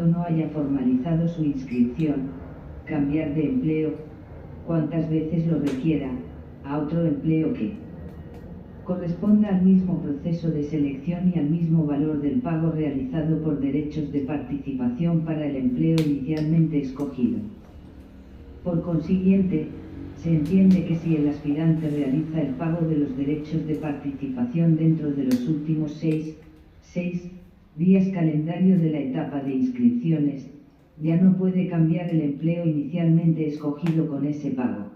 cuando no haya formalizado su inscripción, cambiar de empleo, cuantas veces lo requiera, a otro empleo que corresponda al mismo proceso de selección y al mismo valor del pago realizado por derechos de participación para el empleo inicialmente escogido. Por consiguiente, se entiende que si el aspirante realiza el pago de los derechos de participación dentro de los últimos 6 días calendario de la etapa de inscripciones, ya no puede cambiar el empleo inicialmente escogido con ese pago.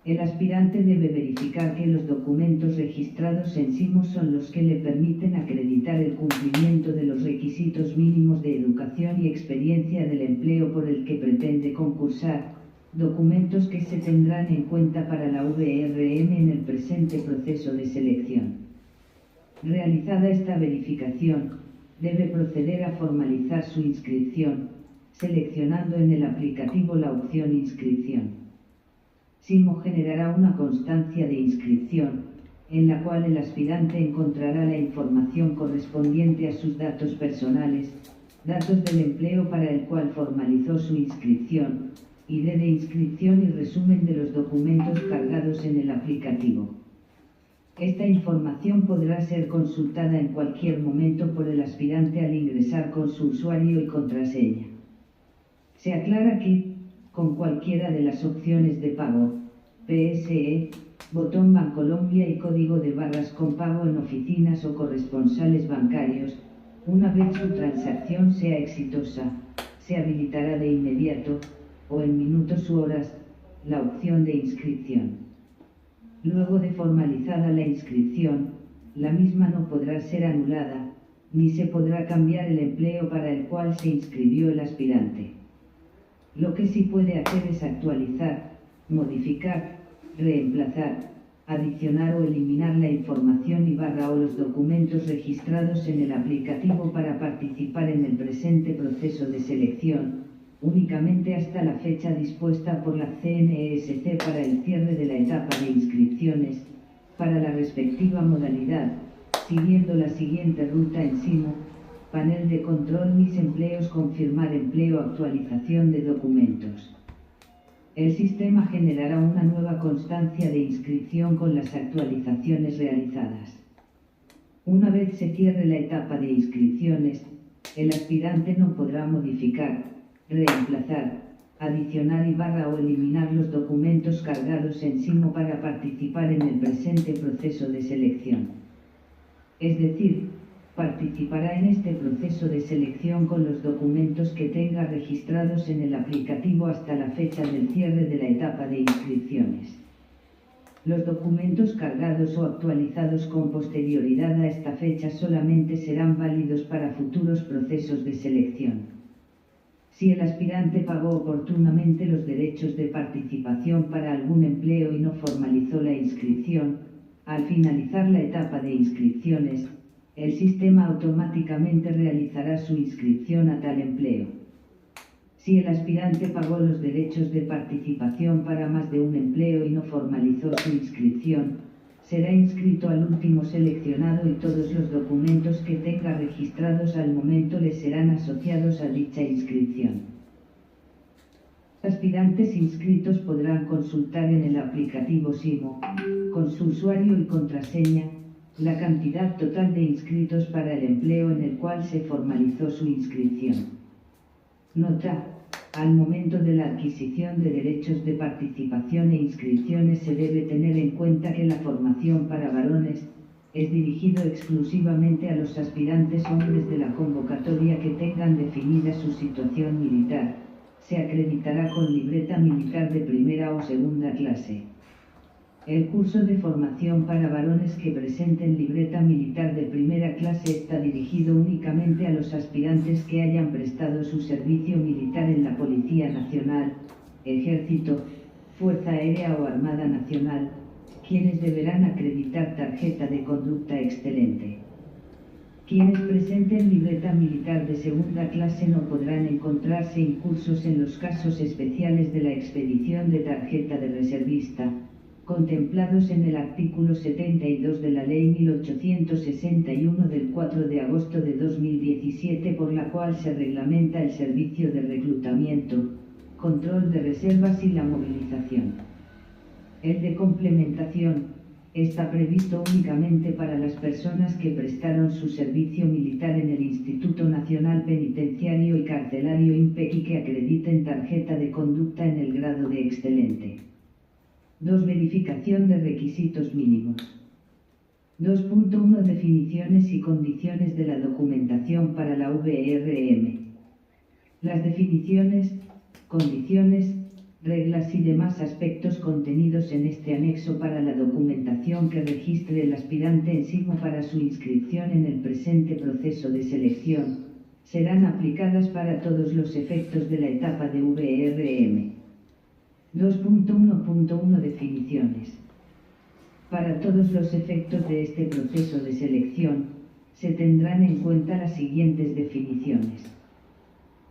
El aspirante debe verificar que los documentos registrados en SIMO son los que le permiten acreditar el cumplimiento de los requisitos mínimos de educación y experiencia del empleo por el que pretende concursar, documentos que se tendrán en cuenta para la VRM en el presente proceso de selección. Realizada esta verificación, debe proceder a formalizar su inscripción, seleccionando en el aplicativo la opción Inscripción. SIMO generará una constancia de inscripción, en la cual el aspirante encontrará la información correspondiente a sus datos personales, datos del empleo para el cual formalizó su inscripción, ID de inscripción y resumen de los documentos cargados en el aplicativo. Esta información podrá ser consultada en cualquier momento por el aspirante al ingresar con su usuario y contraseña. Se aclara que, con cualquiera de las opciones de pago, PSE, botón Bancolombia y código de barras con pago en oficinas o corresponsales bancarios, una vez su transacción sea exitosa, se habilitará de inmediato, o en minutos u horas, la opción de inscripción. Luego de formalizada la inscripción, la misma no podrá ser anulada, ni se podrá cambiar el empleo para el cual se inscribió el aspirante. Lo que sí puede hacer es actualizar, modificar, reemplazar, adicionar o eliminar la información y barra o los documentos registrados en el aplicativo para participar en el presente proceso de selección, únicamente hasta la fecha dispuesta por la CNESC para el cierre de la etapa de inscripciones, para la respectiva modalidad, siguiendo la siguiente ruta en SIMO: panel de control Mis empleos, confirmar empleo, actualización de documentos. El sistema generará una nueva constancia de inscripción con las actualizaciones realizadas. Una vez se cierre la etapa de inscripciones, el aspirante no podrá modificar, reemplazar, adicionar y barra o eliminar los documentos cargados en SIMO para participar en el presente proceso de selección. Es decir, participará en este proceso de selección con los documentos que tenga registrados en el aplicativo hasta la fecha del cierre de la etapa de inscripciones. Los documentos cargados o actualizados con posterioridad a esta fecha solamente serán válidos para futuros procesos de selección. Si el aspirante pagó oportunamente los derechos de participación para algún empleo y no formalizó la inscripción, al finalizar la etapa de inscripciones, el sistema automáticamente realizará su inscripción a tal empleo. Si el aspirante pagó los derechos de participación para más de un empleo y no formalizó su inscripción, será inscrito al último seleccionado y todos los documentos que tenga registrados al momento le serán asociados a dicha inscripción. Los aspirantes inscritos podrán consultar en el aplicativo SIMO, con su usuario y contraseña, la cantidad total de inscritos para el empleo en el cual se formalizó su inscripción. Nota: al momento de la adquisición de derechos de participación e inscripciones se debe tener en cuenta que la formación para varones es dirigido exclusivamente a los aspirantes hombres de la convocatoria que tengan definida su situación militar. Se acreditará con libreta militar de primera o segunda clase. El curso de formación para varones que presenten libreta militar de primera clase está dirigido únicamente a los aspirantes que hayan prestado su servicio militar en la Policía Nacional, Ejército, Fuerza Aérea o Armada Nacional, quienes deberán acreditar tarjeta de conducta excelente. Quienes presenten libreta militar de segunda clase no podrán encontrarse incursos en los casos especiales de la expedición de tarjeta de reservista, contemplados en el artículo 72 de la Ley 1861 del 4 de agosto de 2017, por la cual se reglamenta el servicio de reclutamiento, control de reservas y la movilización. El de complementación está previsto únicamente para las personas que prestaron su servicio militar en el Instituto Nacional Penitenciario y Carcelario INPEC y que acrediten tarjeta de conducta en el grado de excelente. 2. Verificación de requisitos mínimos. 2.1 Definiciones y condiciones de la documentación para la VRM. Las definiciones, condiciones, reglas y demás aspectos contenidos en este anexo para la documentación que registre el aspirante en sí o para su inscripción en el presente proceso de selección, serán aplicadas para todos los efectos de la etapa de VRM. 2.1.1 Definiciones. Para todos los efectos de este proceso de selección, se tendrán en cuenta las siguientes definiciones.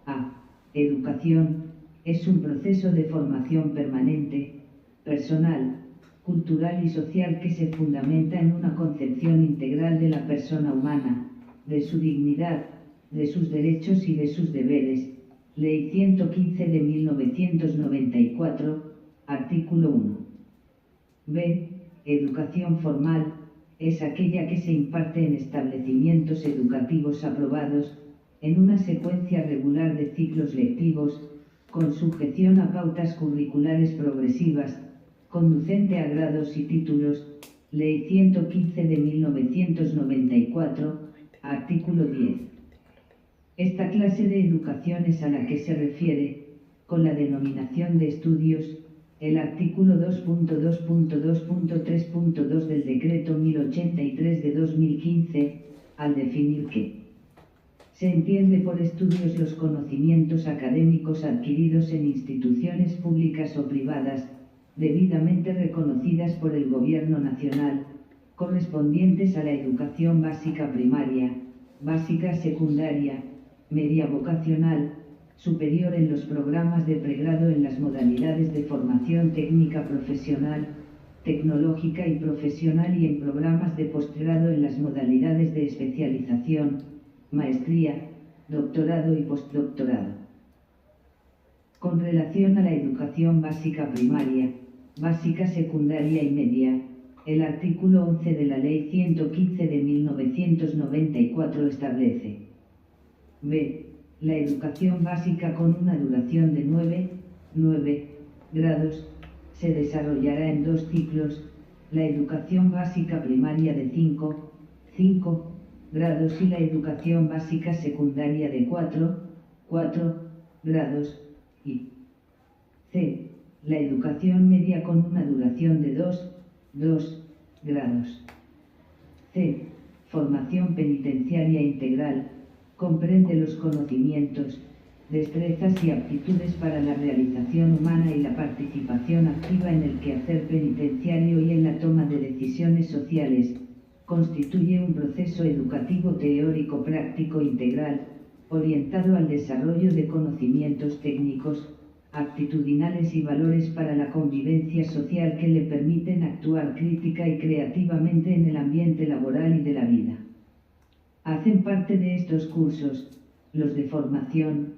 A. Educación. Es un proceso de formación permanente, personal, cultural y social que se fundamenta en una concepción integral de la persona humana, de su dignidad, de sus derechos y de sus deberes. Ley 115 de 1994, artículo 1. B. Educación formal. Es aquella que se imparte en establecimientos educativos aprobados, en una secuencia regular de ciclos lectivos, con sujeción a pautas curriculares progresivas, conducente a grados y títulos. Ley 115 de 1994, artículo 10. Esta clase de educación es a la que se refiere, con la denominación de estudios, el artículo 2.2.2.3.2 del Decreto 1083 de 2015, al definir que se entiende por estudios los conocimientos académicos adquiridos en instituciones públicas o privadas, debidamente reconocidas por el Gobierno Nacional, correspondientes a la educación básica primaria, básica secundaria, media vocacional, superior en los programas de pregrado en las modalidades de formación técnica profesional, tecnológica y profesional y en programas de posgrado en las modalidades de especialización, maestría, doctorado y postdoctorado. Con relación a la educación básica primaria, básica secundaria y media, el artículo 11 de la Ley 115 de 1994 establece: B. La educación básica con una duración de 9 grados, se desarrollará en 2 ciclos, la educación básica primaria de 5 grados y la educación básica secundaria de 4 grados, y C. La educación media con una duración de 2 grados. C. Formación penitenciaria integral, comprende los conocimientos, destrezas y aptitudes para la realización humana y la participación activa en el quehacer penitenciario y en la toma de decisiones sociales. Constituye un proceso educativo teórico práctico integral, orientado al desarrollo de conocimientos técnicos, actitudinales y valores para la convivencia social que le permiten actuar crítica y creativamente en el ambiente laboral y de la vida. Hacen parte de estos cursos los de formación,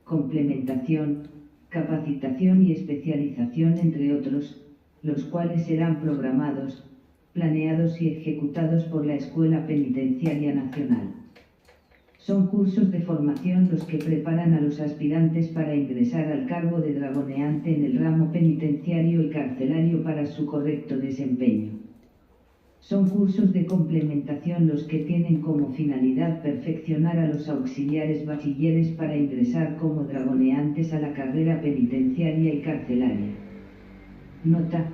complementación, capacitación y especialización, entre otros, los cuales serán programados, planeados y ejecutados por la Escuela Penitenciaria Nacional. Son cursos de formación los que preparan a los aspirantes para ingresar al cargo de dragoneante en el ramo penitenciario y carcelario para su correcto desempeño. Son cursos de complementación los que tienen como finalidad perfeccionar a los auxiliares bachilleres para ingresar como dragoneantes a la carrera penitenciaria y carcelaria. Nota: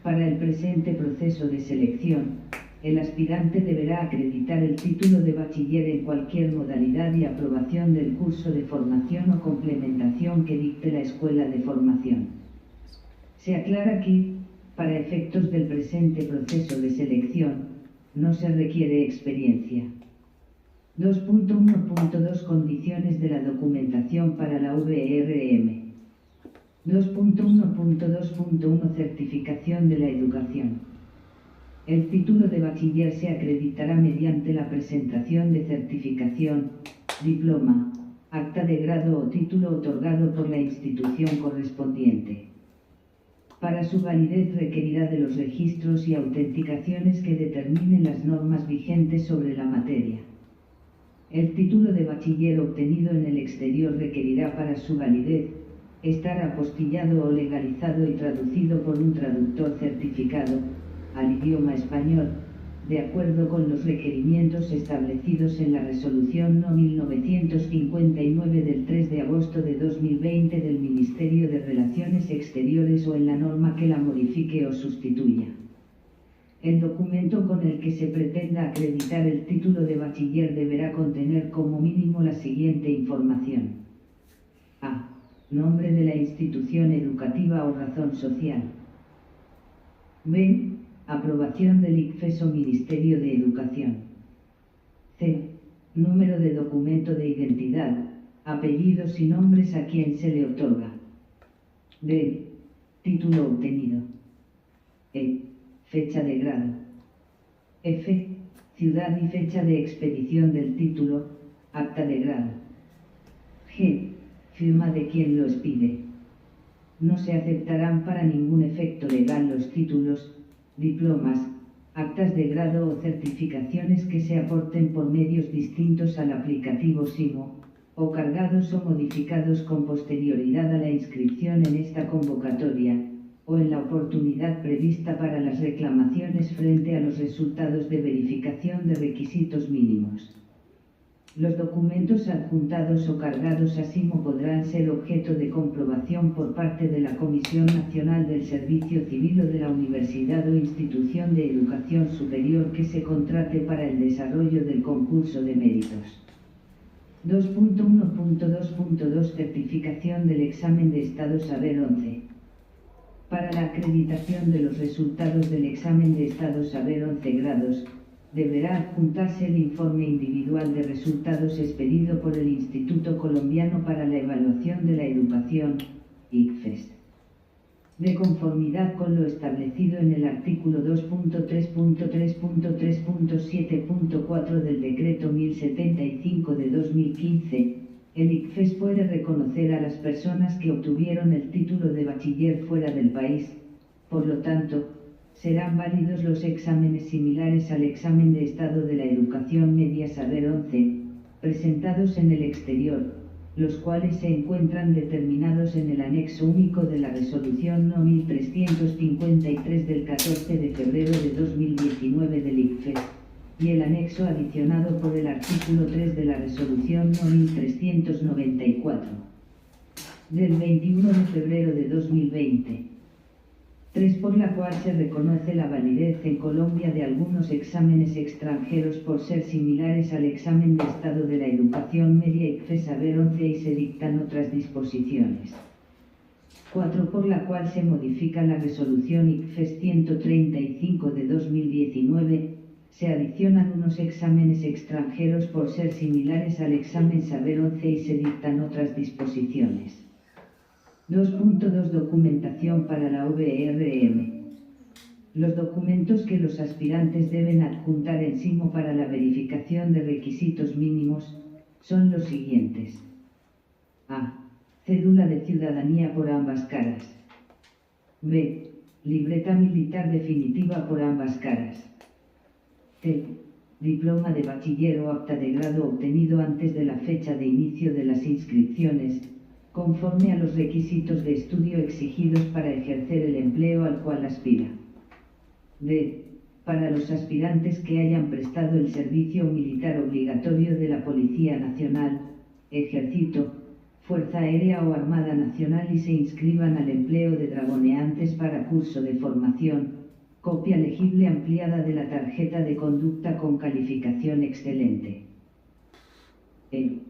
para el presente proceso de selección, el aspirante deberá acreditar el título de bachiller en cualquier modalidad y aprobación del curso de formación o complementación que dicte la escuela de formación. Se aclara que, para efectos del presente proceso de selección, no se requiere experiencia. 2.1.2 Condiciones de la documentación para la VRM. 2.1.2.1 Certificación de la educación. El título de bachiller se acreditará mediante la presentación de certificación, diploma, acta de grado o título otorgado por la institución correspondiente. Para su validez requerirá de los registros y autenticaciones que determinen las normas vigentes sobre la materia. El título de bachiller obtenido en el exterior requerirá para su validez estar apostillado o legalizado y traducido por un traductor certificado al idioma español, de acuerdo con los requerimientos establecidos en la Resolución No. 1959 del 3 de agosto de 2020 del Ministerio de Relaciones Exteriores o en la norma que la modifique o sustituya. El documento con el que se pretenda acreditar el título de bachiller deberá contener como mínimo la siguiente información. A. Nombre de la institución educativa o razón social. B. Aprobación del ICFES o Ministerio de Educación. C. Número de documento de identidad, apellidos y nombres a quien se le otorga. D. Título obtenido. E. Fecha de grado. F. Ciudad y fecha de expedición del título, acta de grado. G. Firma de quien lo expide. No se aceptarán para ningún efecto legal los títulos, diplomas, actas de grado o certificaciones que se aporten por medios distintos al aplicativo SIMO, o cargados o modificados con posterioridad a la inscripción en esta convocatoria, o en la oportunidad prevista para las reclamaciones frente a los resultados de verificación de requisitos mínimos. Los documentos adjuntados o cargados a SIMO podrán ser objeto de comprobación por parte de la Comisión Nacional del Servicio Civil o de la universidad o institución de educación superior que se contrate para el desarrollo del concurso de méritos. 2.1.2.2 Certificación del examen de Estado Saber 11. Para la acreditación de los resultados del examen de Estado Saber 11 grados, deberá adjuntarse el informe individual de resultados expedido por el Instituto Colombiano para la Evaluación de la Educación, ICFES. De conformidad con lo establecido en el artículo 2.3.3.3.7.4 del Decreto 1075 de 2015, el ICFES puede reconocer a las personas que obtuvieron el título de bachiller fuera del país. Por lo tanto, serán válidos los exámenes similares al examen de Estado de la Educación Media Saber 11, presentados en el exterior, los cuales se encuentran determinados en el anexo único de la Resolución No. 1353 del 14 de febrero de 2019 del ICFES, y el anexo adicionado por el artículo 3 de la Resolución No. 1394, del 21 de febrero de 2020. 3. Por la cual se reconoce la validez en Colombia de algunos exámenes extranjeros por ser similares al examen de Estado de la Educación Media ICFES Saber 11 y se dictan otras disposiciones. 4. Por la cual se modifica la resolución ICFES 135 de 2019, se adicionan unos exámenes extranjeros por ser similares al examen Saber 11 y se dictan otras disposiciones. 2.2 Documentación para la VRM. Los documentos que los aspirantes deben adjuntar en SIMO para la verificación de requisitos mínimos son los siguientes. A. Cédula de ciudadanía por ambas caras. B. Libreta militar definitiva por ambas caras. C. Diploma de bachiller o acta de grado obtenido antes de la fecha de inicio de las inscripciones, conforme a los requisitos de estudio exigidos para ejercer el empleo al cual aspira. D. Para los aspirantes que hayan prestado el servicio militar obligatorio de la Policía Nacional, Ejército, Fuerza Aérea o Armada Nacional y se inscriban al empleo de dragoneantes para curso de formación, copia legible ampliada de la tarjeta de conducta con calificación excelente. E.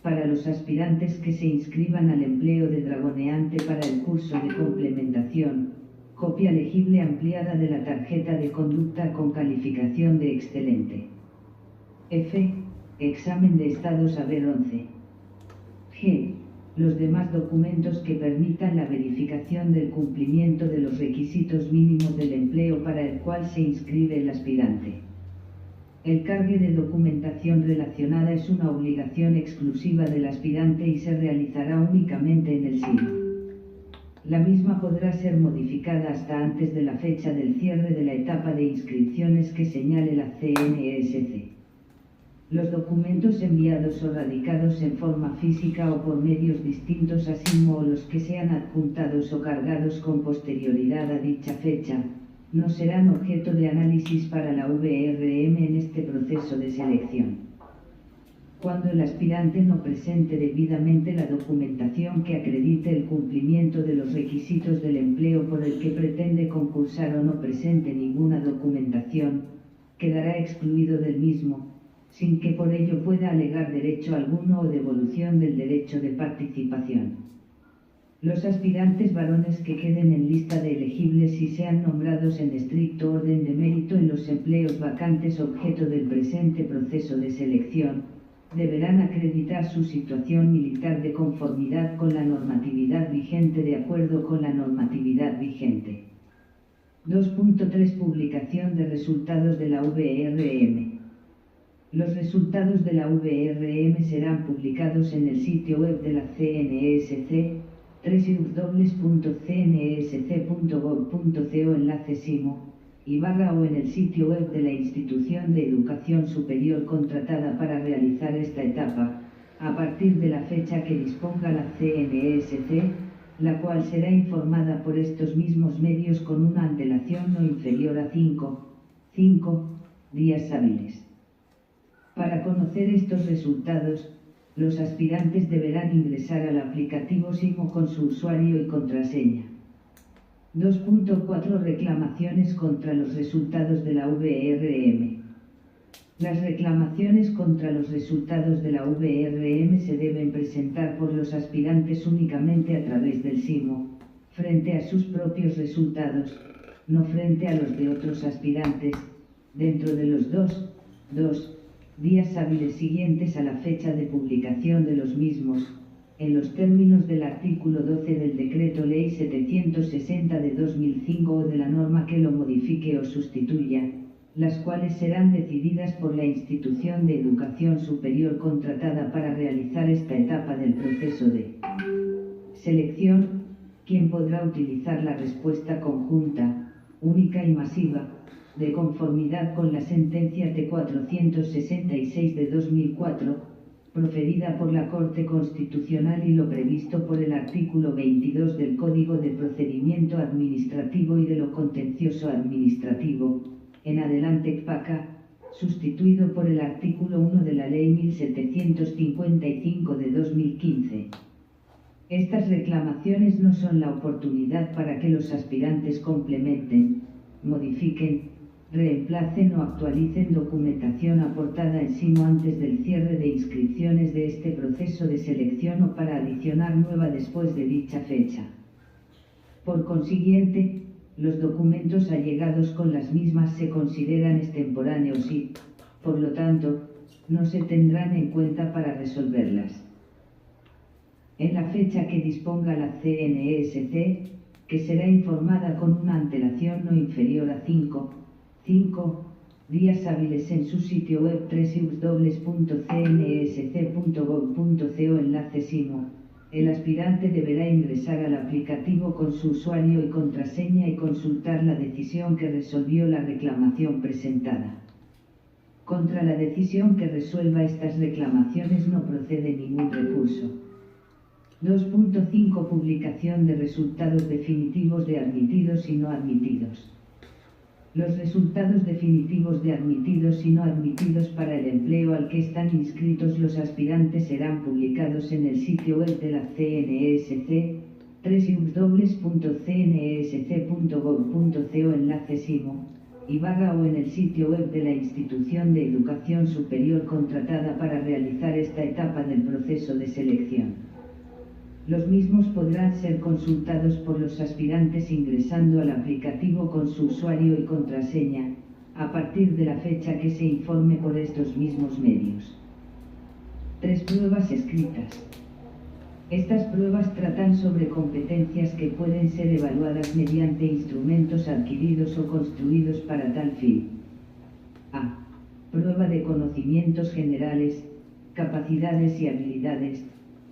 Para los aspirantes que se inscriban al empleo de dragoneante para el curso de complementación, copia legible ampliada de la tarjeta de conducta con calificación de excelente. F. Examen de Estado Saber 11. G. los demás documentos que permitan la verificación del cumplimiento de los requisitos mínimos del empleo para el cual se inscribe el aspirante. El cargue de documentación relacionada es una obligación exclusiva del aspirante y se realizará únicamente en el SIM. La misma podrá ser modificada hasta antes de la fecha del cierre de la etapa de inscripciones que señale la CNESC. Los documentos enviados o radicados en forma física o por medios distintos a SIM o los que sean adjuntados o cargados con posterioridad a dicha fecha, no serán objeto de análisis para la VRM en este proceso de selección. Cuando el aspirante no presente debidamente la documentación que acredite el cumplimiento de los requisitos del empleo por el que pretende concursar o no presente ninguna documentación, quedará excluido del mismo, sin que por ello pueda alegar derecho alguno o devolución del derecho de participación. Los aspirantes varones que queden en lista de elegibles y sean nombrados en estricto orden de mérito en los empleos vacantes objeto del presente proceso de selección, deberán acreditar su situación militar de conformidad con la normatividad vigente de acuerdo con la normatividad vigente. 2.3 Publicación de resultados de la VRM. Los resultados de la VRM serán publicados en el sitio web de la CNESC, www.cnsc.gov.co enlace SIMO, o en el sitio web de la institución de educación superior contratada para realizar esta etapa, a partir de la fecha que disponga la CNESC, la cual será informada por estos mismos medios con una antelación no inferior a 5 días hábiles. Para conocer estos resultados, los aspirantes deberán ingresar al aplicativo SIMO con su usuario y contraseña. 2.4 Reclamaciones contra los resultados de la VRM. Las reclamaciones contra los resultados de la VRM se deben presentar por los aspirantes únicamente a través del SIMO, frente a sus propios resultados, no frente a los de otros aspirantes, dentro de los dos días hábiles siguientes a la fecha de publicación de los mismos, en los términos del artículo 12 del Decreto Ley 760 de 2005 o de la norma que lo modifique o sustituya, las cuales serán decididas por la institución de educación superior contratada para realizar esta etapa del proceso de selección, quien podrá utilizar la respuesta conjunta, única y masiva, de conformidad con la sentencia T466 de 2004, proferida por la Corte Constitucional y lo previsto por el artículo 22 del Código de Procedimiento Administrativo y de lo Contencioso Administrativo, en adelante CPACA, sustituido por el artículo 1 de la Ley 1755 de 2015. Estas reclamaciones no son la oportunidad para que los aspirantes complementen, modifiquen, reemplacen o actualicen documentación aportada en SIMO antes del cierre de inscripciones de este proceso de selección o para adicionar nueva después de dicha fecha. Por consiguiente, los documentos allegados con las mismas se consideran extemporáneos y, por lo tanto, no se tendrán en cuenta para resolverlas. En la fecha que disponga la CNESC, que será informada con una antelación no inferior a 5 días hábiles en su sitio web www.cnsc.gov.co enlace SIMO, el aspirante deberá ingresar al aplicativo con su usuario y contraseña y consultar la decisión que resolvió la reclamación presentada. Contra la decisión que resuelva estas reclamaciones no procede ningún recurso. 2.5 Publicación de resultados definitivos de admitidos y no admitidos. Los resultados definitivos de admitidos y no admitidos para el empleo al que están inscritos los aspirantes serán publicados en el sitio web de la CNESC, www.cnsc.gov.co enlace SIMO, o en el sitio web de la institución de educación superior contratada para realizar esta etapa del proceso de selección. Los mismos podrán ser consultados por los aspirantes ingresando al aplicativo con su usuario y contraseña, a partir de la fecha que se informe por estos mismos medios. 3 Pruebas escritas. Estas pruebas tratan sobre competencias que pueden ser evaluadas mediante instrumentos adquiridos o construidos para tal fin. A. Prueba de conocimientos generales, capacidades y habilidades.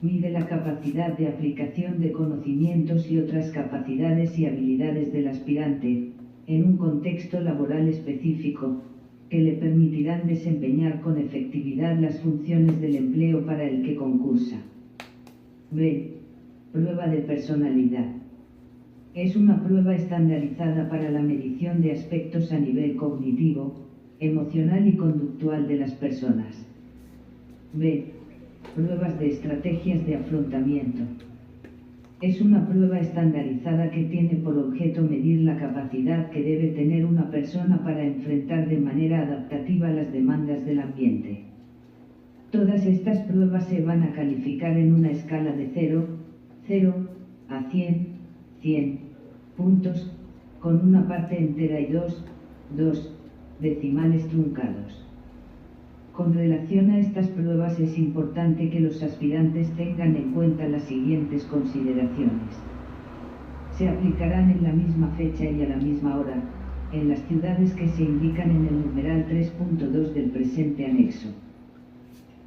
Mide la capacidad de aplicación de conocimientos y otras capacidades y habilidades del aspirante, en un contexto laboral específico, que le permitirán desempeñar con efectividad las funciones del empleo para el que concursa. B. Prueba de personalidad. Es una prueba estandarizada para la medición de aspectos a nivel cognitivo, emocional y conductual de las personas. B. Pruebas de estrategias de afrontamiento. Es una prueba estandarizada que tiene por objeto medir la capacidad que debe tener una persona para enfrentar de manera adaptativa las demandas del ambiente. Todas estas pruebas se van a calificar en una escala de 0 a 100 puntos, con una parte entera y dos decimales truncados. Con relación a estas pruebas es importante que los aspirantes tengan en cuenta las siguientes consideraciones. Se aplicarán en la misma fecha y a la misma hora, en las ciudades que se indican en el numeral 3.2 del presente anexo.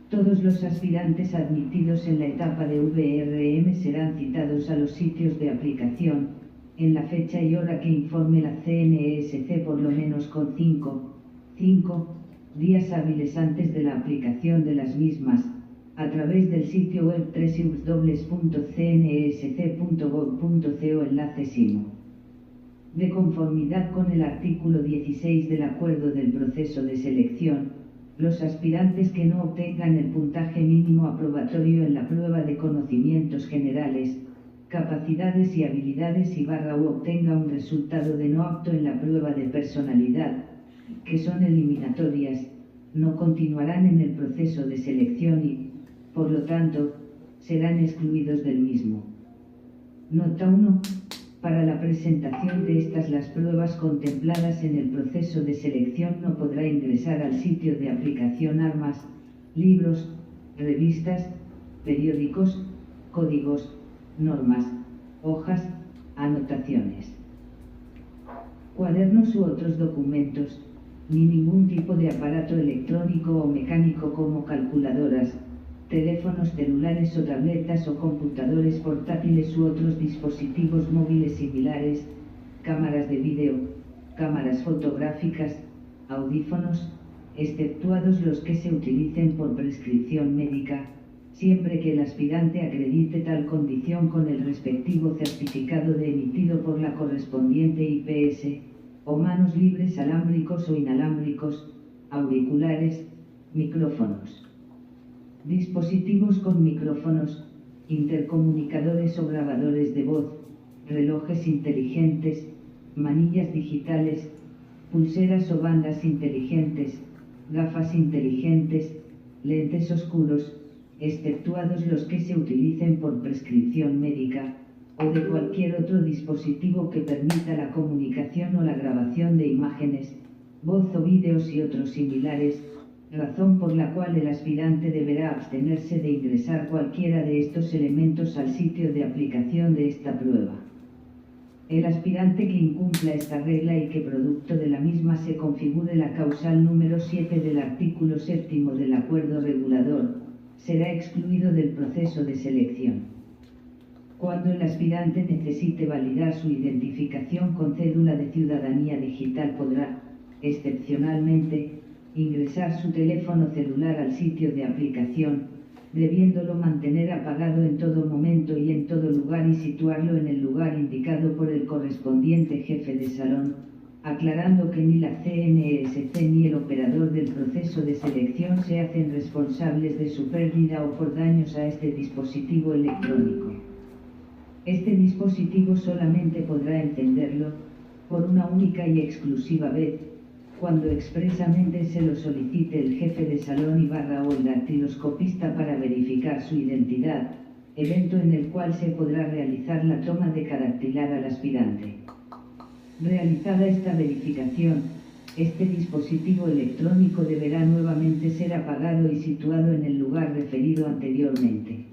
Todos los aspirantes admitidos en la etapa de VRM serán citados a los sitios de aplicación, en la fecha y hora que informe la CNESC por lo menos con 5 días hábiles antes de la aplicación de las mismas, a través del sitio web www.cnsc.gov.co enlace simo. De conformidad con el artículo 16 del Acuerdo del Proceso de Selección, los aspirantes que no obtengan el puntaje mínimo aprobatorio en la prueba de conocimientos generales, capacidades y habilidades u obtenga un resultado de no apto en la prueba de personalidad, que son eliminatorias, no continuarán en el proceso de selección y, por lo tanto, serán excluidos del mismo. Nota 1. Para la presentación de las pruebas contempladas en el proceso de selección no podrá ingresar al sitio de aplicación armas, libros, revistas, periódicos, códigos, normas, hojas, anotaciones, cuadernos u otros documentos, ni ningún tipo de aparato electrónico o mecánico como calculadoras, teléfonos celulares o tabletas o computadores portátiles u otros dispositivos móviles similares, cámaras de vídeo, cámaras fotográficas, audífonos, exceptuados los que se utilicen por prescripción médica, siempre que el aspirante acredite tal condición con el respectivo certificado emitido por la correspondiente IPS, o manos libres alámbricos o inalámbricos, auriculares, micrófonos. Dispositivos con micrófonos, intercomunicadores o grabadores de voz, relojes inteligentes, manillas digitales, pulseras o bandas inteligentes, gafas inteligentes, lentes oscuros, exceptuados los que se utilicen por prescripción médica, o de cualquier otro dispositivo que permita la comunicación o la grabación de imágenes, voz o vídeos y otros similares, razón por la cual el aspirante deberá abstenerse de ingresar cualquiera de estos elementos al sitio de aplicación de esta prueba. El aspirante que incumpla esta regla y que producto de la misma se configure la causal número 7 del artículo 7 del acuerdo regulador, será excluido del proceso de selección. Cuando el aspirante necesite validar su identificación con cédula de ciudadanía digital podrá, excepcionalmente, ingresar su teléfono celular al sitio de aplicación, debiéndolo mantener apagado en todo momento y en todo lugar y situarlo en el lugar indicado por el correspondiente jefe de salón, aclarando que ni la CNESC ni el operador del proceso de selección se hacen responsables de su pérdida o por daños a este dispositivo electrónico. Este dispositivo solamente podrá encenderlo, por una única y exclusiva vez, cuando expresamente se lo solicite el jefe de salón o el dactiloscopista para verificar su identidad, evento en el cual se podrá realizar la toma de cadactilar al aspirante. Realizada esta verificación, este dispositivo electrónico deberá nuevamente ser apagado y situado en el lugar referido anteriormente.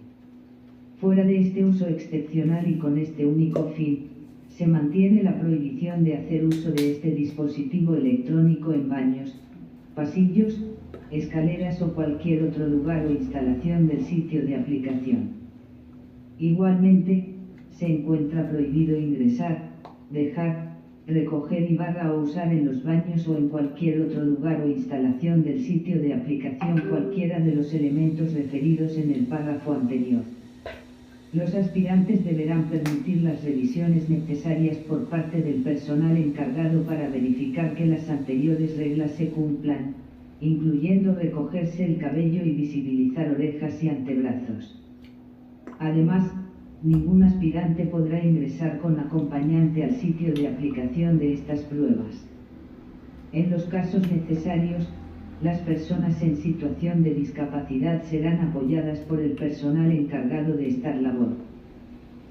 Fuera de este uso excepcional y con este único fin, se mantiene la prohibición de hacer uso de este dispositivo electrónico en baños, pasillos, escaleras o cualquier otro lugar o instalación del sitio de aplicación. Igualmente, se encuentra prohibido ingresar, dejar, recoger o usar en los baños o en cualquier otro lugar o instalación del sitio de aplicación cualquiera de los elementos referidos en el párrafo anterior. Los aspirantes deberán permitir las revisiones necesarias por parte del personal encargado para verificar que las anteriores reglas se cumplan, incluyendo recogerse el cabello y visibilizar orejas y antebrazos. Además, ningún aspirante podrá ingresar con acompañante al sitio de aplicación de estas pruebas. En los casos necesarios, las personas en situación de discapacidad serán apoyadas por el personal encargado de esta labor.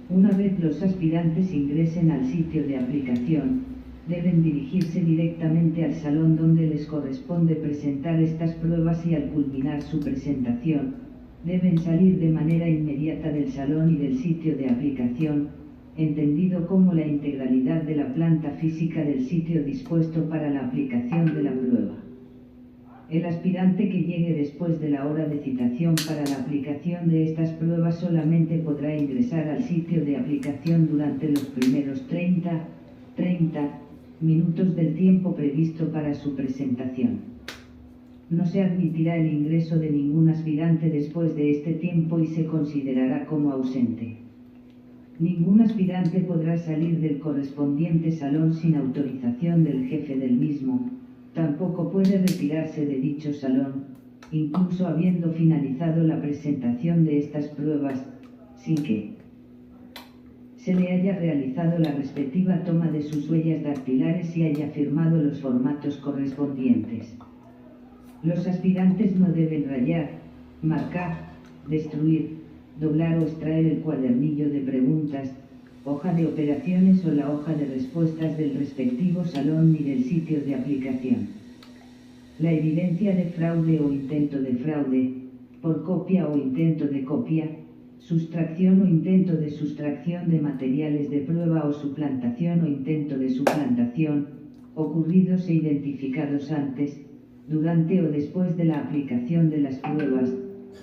Una vez los aspirantes ingresen al sitio de aplicación, deben dirigirse directamente al salón donde les corresponde presentar estas pruebas y al culminar su presentación, deben salir de manera inmediata del salón y del sitio de aplicación, entendido como la integralidad de la planta física del sitio dispuesto para la aplicación de la prueba. El aspirante que llegue después de la hora de citación para la aplicación de estas pruebas solamente podrá ingresar al sitio de aplicación durante los primeros 30 minutos del tiempo previsto para su presentación. No se admitirá el ingreso de ningún aspirante después de este tiempo y se considerará como ausente. Ningún aspirante podrá salir del correspondiente salón sin autorización del jefe del mismo. Tampoco puede retirarse de dicho salón, incluso habiendo finalizado la presentación de estas pruebas, sin que se le haya realizado la respectiva toma de sus huellas dactilares y haya firmado los formatos correspondientes. Los aspirantes no deben rayar, marcar, destruir, doblar o extraer el cuadernillo de preguntas, hoja de operaciones o la hoja de respuestas del respectivo salón ni del sitio de aplicación. La evidencia de fraude o intento de fraude, por copia o intento de copia, sustracción o intento de sustracción de materiales de prueba o suplantación o intento de suplantación, ocurridos e identificados antes, durante o después de la aplicación de las pruebas,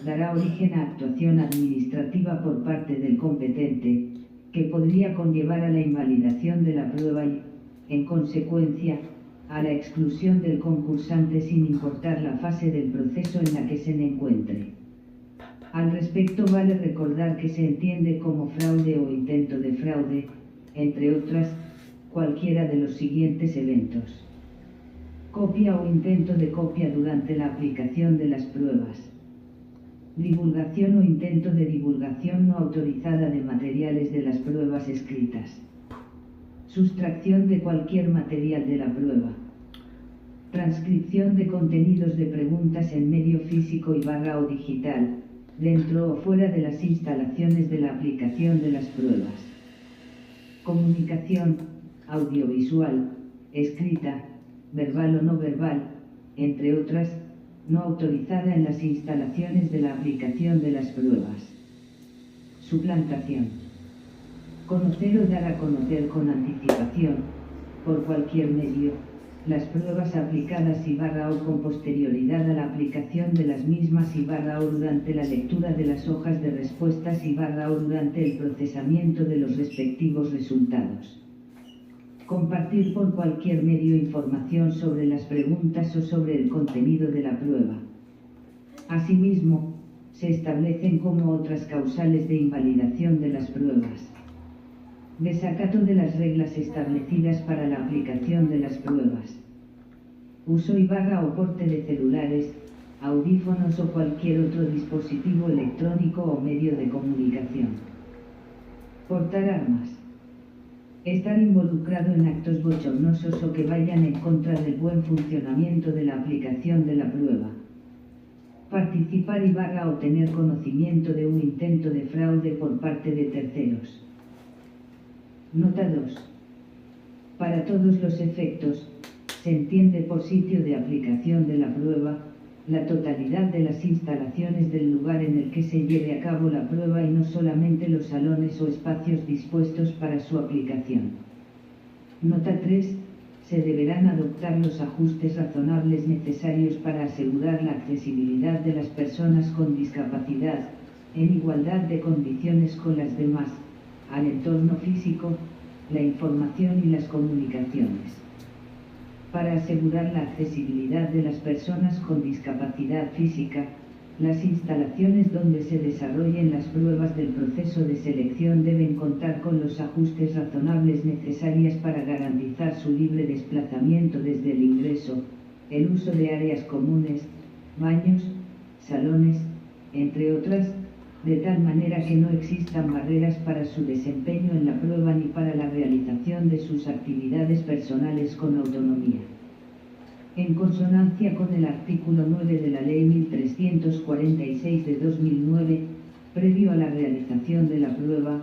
dará origen a actuación administrativa por parte del competente, que podría conllevar a la invalidación de la prueba y, en consecuencia, a la exclusión del concursante sin importar la fase del proceso en la que se encuentre. Al respecto vale recordar que se entiende como fraude o intento de fraude, entre otras, cualquiera de los siguientes eventos. Copia o intento de copia durante la aplicación de las pruebas. Divulgación o intento de divulgación no autorizada de materiales de las pruebas escritas. Sustracción de cualquier material de la prueba. Transcripción de contenidos de preguntas en medio físico o digital, dentro o fuera de las instalaciones de la aplicación de las pruebas. Comunicación, audiovisual, escrita, verbal o no verbal, entre otras, no autorizada en las instalaciones de la aplicación de las pruebas. Suplantación. Conocer o dar a conocer con anticipación, por cualquier medio, las pruebas aplicadas o con posterioridad a la aplicación de las mismas o durante la lectura de las hojas de respuestas o durante el procesamiento de los respectivos resultados. Compartir por cualquier medio información sobre las preguntas o sobre el contenido de la prueba. Asimismo, se establecen como otras causales de invalidación de las pruebas. Desacato de las reglas establecidas para la aplicación de las pruebas. Uso o porte de celulares, audífonos o cualquier otro dispositivo electrónico o medio de comunicación. Portar armas. Estar involucrado en actos bochornosos o que vayan en contra del buen funcionamiento de la aplicación de la prueba. Participar o tener conocimiento de un intento de fraude por parte de terceros. Nota 2. Para todos los efectos, se entiende por sitio de aplicación de la prueba, la totalidad de las instalaciones del lugar en el que se lleve a cabo la prueba y no solamente los salones o espacios dispuestos para su aplicación. Nota 3. Se deberán adoptar los ajustes razonables necesarios para asegurar la accesibilidad de las personas con discapacidad, en igualdad de condiciones con las demás, al entorno físico, la información y las comunicaciones. Para asegurar la accesibilidad de las personas con discapacidad física, las instalaciones donde se desarrollen las pruebas del proceso de selección deben contar con los ajustes razonables necesarios para garantizar su libre desplazamiento desde el ingreso, el uso de áreas comunes, baños, salones, entre otras, de tal manera que no existan barreras para su desempeño en la prueba ni para la realización de sus actividades personales con autonomía. En consonancia con el artículo 9 de la Ley 1346 de 2009, previo a la realización de la prueba,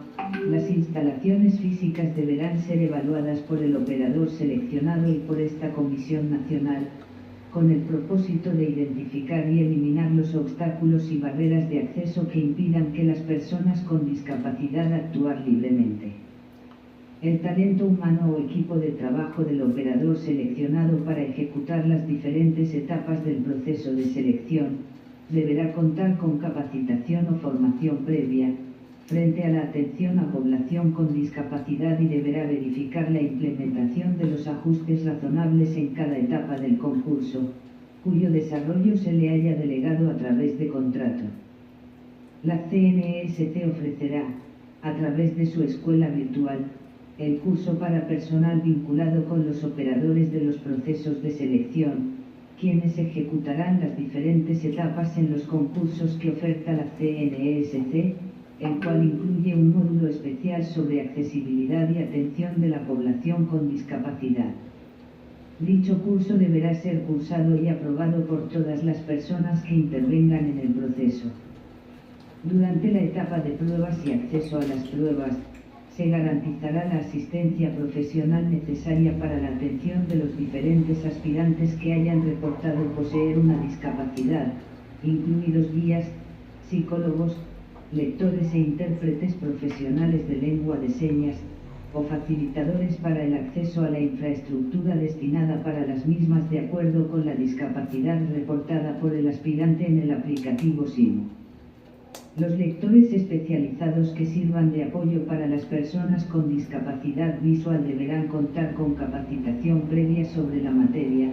las instalaciones físicas deberán ser evaluadas por el operador seleccionado y por esta Comisión Nacional, con el propósito de identificar y eliminar los obstáculos y barreras de acceso que impidan que las personas con discapacidad actuar libremente. El talento humano o equipo de trabajo del operador seleccionado para ejecutar las diferentes etapas del proceso de selección, deberá contar con capacitación o formación previa, frente a la atención a población con discapacidad y deberá verificar la implementación de los ajustes razonables en cada etapa del concurso, cuyo desarrollo se le haya delegado a través de contrato. La CNESC ofrecerá, a través de su escuela virtual, el curso para personal vinculado con los operadores de los procesos de selección, quienes ejecutarán las diferentes etapas en los concursos que oferta la CNESC, el cual incluye un módulo especial sobre accesibilidad y atención de la población con discapacidad. Dicho curso deberá ser cursado y aprobado por todas las personas que intervengan en el proceso. Durante la etapa de pruebas y acceso a las pruebas, se garantizará la asistencia profesional necesaria para la atención de los diferentes aspirantes que hayan reportado poseer una discapacidad, incluidos guías, psicólogos, lectores e intérpretes profesionales de lengua de señas, o facilitadores para el acceso a la infraestructura destinada para las mismas de acuerdo con la discapacidad reportada por el aspirante en el aplicativo SIMO. Los lectores especializados que sirvan de apoyo para las personas con discapacidad visual deberán contar con capacitación previa sobre la materia,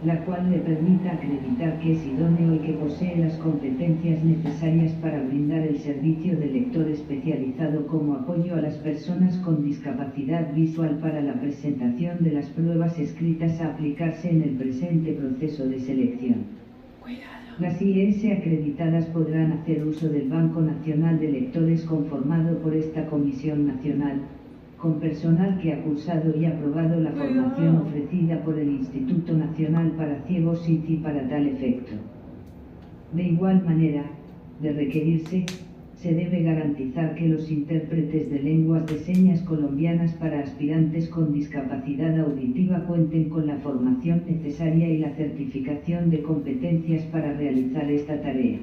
la cual le permita acreditar que es idóneo y que posee las competencias necesarias para brindar el servicio de lector especializado como apoyo a las personas con discapacidad visual para la presentación de las pruebas escritas a aplicarse en el presente proceso de selección. Las IES acreditadas podrán hacer uso del Banco Nacional de Lectores conformado por esta Comisión Nacional, con personal que ha cursado y aprobado la formación ofrecida por el Instituto Nacional para Ciegos ICI para tal efecto. De igual manera, de requerirse, se debe garantizar que los intérpretes de lenguas de señas colombianas para aspirantes con discapacidad auditiva cuenten con la formación necesaria y la certificación de competencias para realizar esta tarea.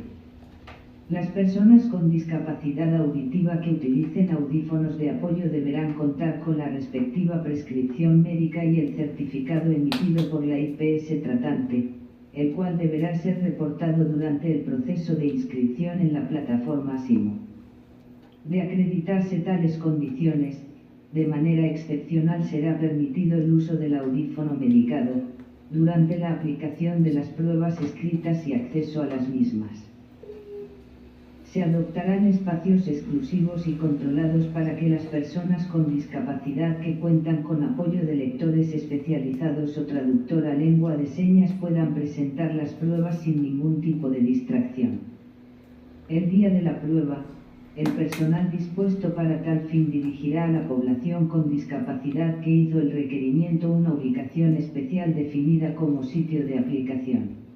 Las personas con discapacidad auditiva que utilicen audífonos de apoyo deberán contar con la respectiva prescripción médica y el certificado emitido por la IPS tratante, el cual deberá ser reportado durante el proceso de inscripción en la plataforma SIMO. De acreditarse tales condiciones, de manera excepcional será permitido el uso del audífono medicado, durante la aplicación de las pruebas escritas y acceso a las mismas. Se adoptarán espacios exclusivos y controlados para que las personas con discapacidad que cuentan con apoyo de lectores especializados o traductor a lengua de señas puedan presentar las pruebas sin ningún tipo de distracción. El día de la prueba, el personal dispuesto para tal fin dirigirá a la población con discapacidad que hizo el requerimiento una ubicación especial definida como sitio de aplicación.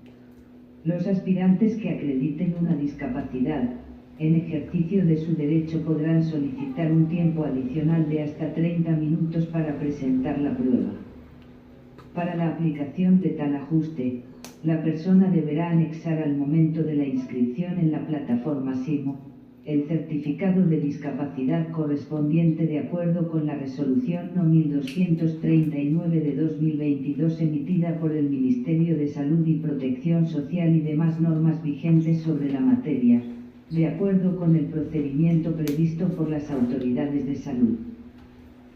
Los aspirantes que acrediten una discapacidad, en ejercicio de su derecho podrán solicitar un tiempo adicional de hasta 30 minutos para presentar la prueba. Para la aplicación de tal ajuste, La persona deberá anexar al momento de la inscripción en la plataforma SIMO, el certificado de discapacidad correspondiente de acuerdo con la resolución No. 1239 de 2022 emitida por el Ministerio de Salud y Protección Social y demás normas vigentes sobre la materia, de acuerdo con el procedimiento previsto por las autoridades de salud.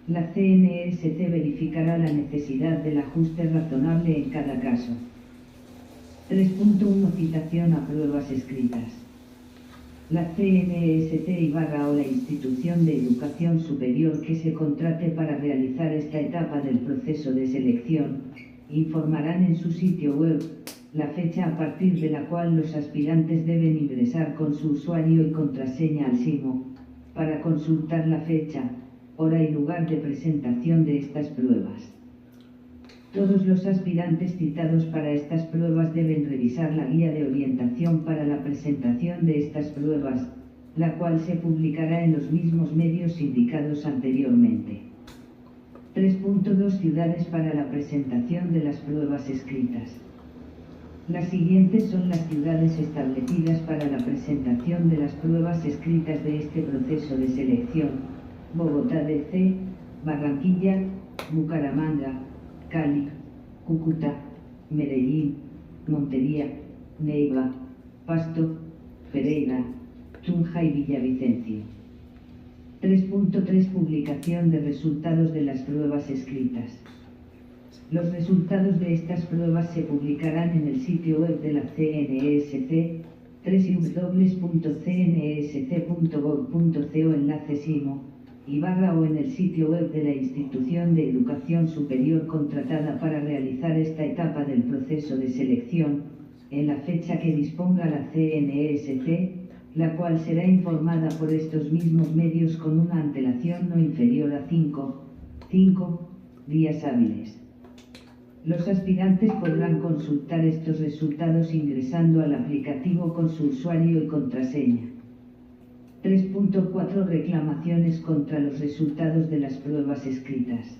La CNESC verificará la necesidad del ajuste razonable en cada caso. 3.1 Citación a pruebas escritas. La CNESC o la institución de educación superior que se contrate para realizar esta etapa del proceso de selección, informarán en su sitio web la fecha a partir de la cual los aspirantes deben ingresar con su usuario y contraseña al SIMO, para consultar la fecha, hora y lugar de presentación de estas pruebas. Todos los aspirantes citados para estas pruebas deben revisar la guía de orientación para la presentación de estas pruebas, la cual se publicará en los mismos medios indicados anteriormente. 3.2 Ciudades para la presentación de las pruebas escritas. Las siguientes son las ciudades establecidas para la presentación de las pruebas escritas de este proceso de selección: Bogotá DC, Barranquilla, Bucaramanga, Cali, Cúcuta, Medellín, Montería, Neiva, Pasto, Pereira, Tunja y Villavicencio. 3.3 Publicación de resultados de las pruebas escritas. Los resultados de estas pruebas se publicarán en el sitio web de la CNESC, www.cnsc.gov.co enlace SIMO, o en el sitio web de la institución de educación superior contratada para realizar esta etapa del proceso de selección, en la fecha que disponga la CNESC, la cual será informada por estos mismos medios con una antelación no inferior a 5 días hábiles. Los aspirantes podrán consultar estos resultados ingresando al aplicativo con su usuario y contraseña. 3.4 Reclamaciones contra los resultados de las pruebas escritas.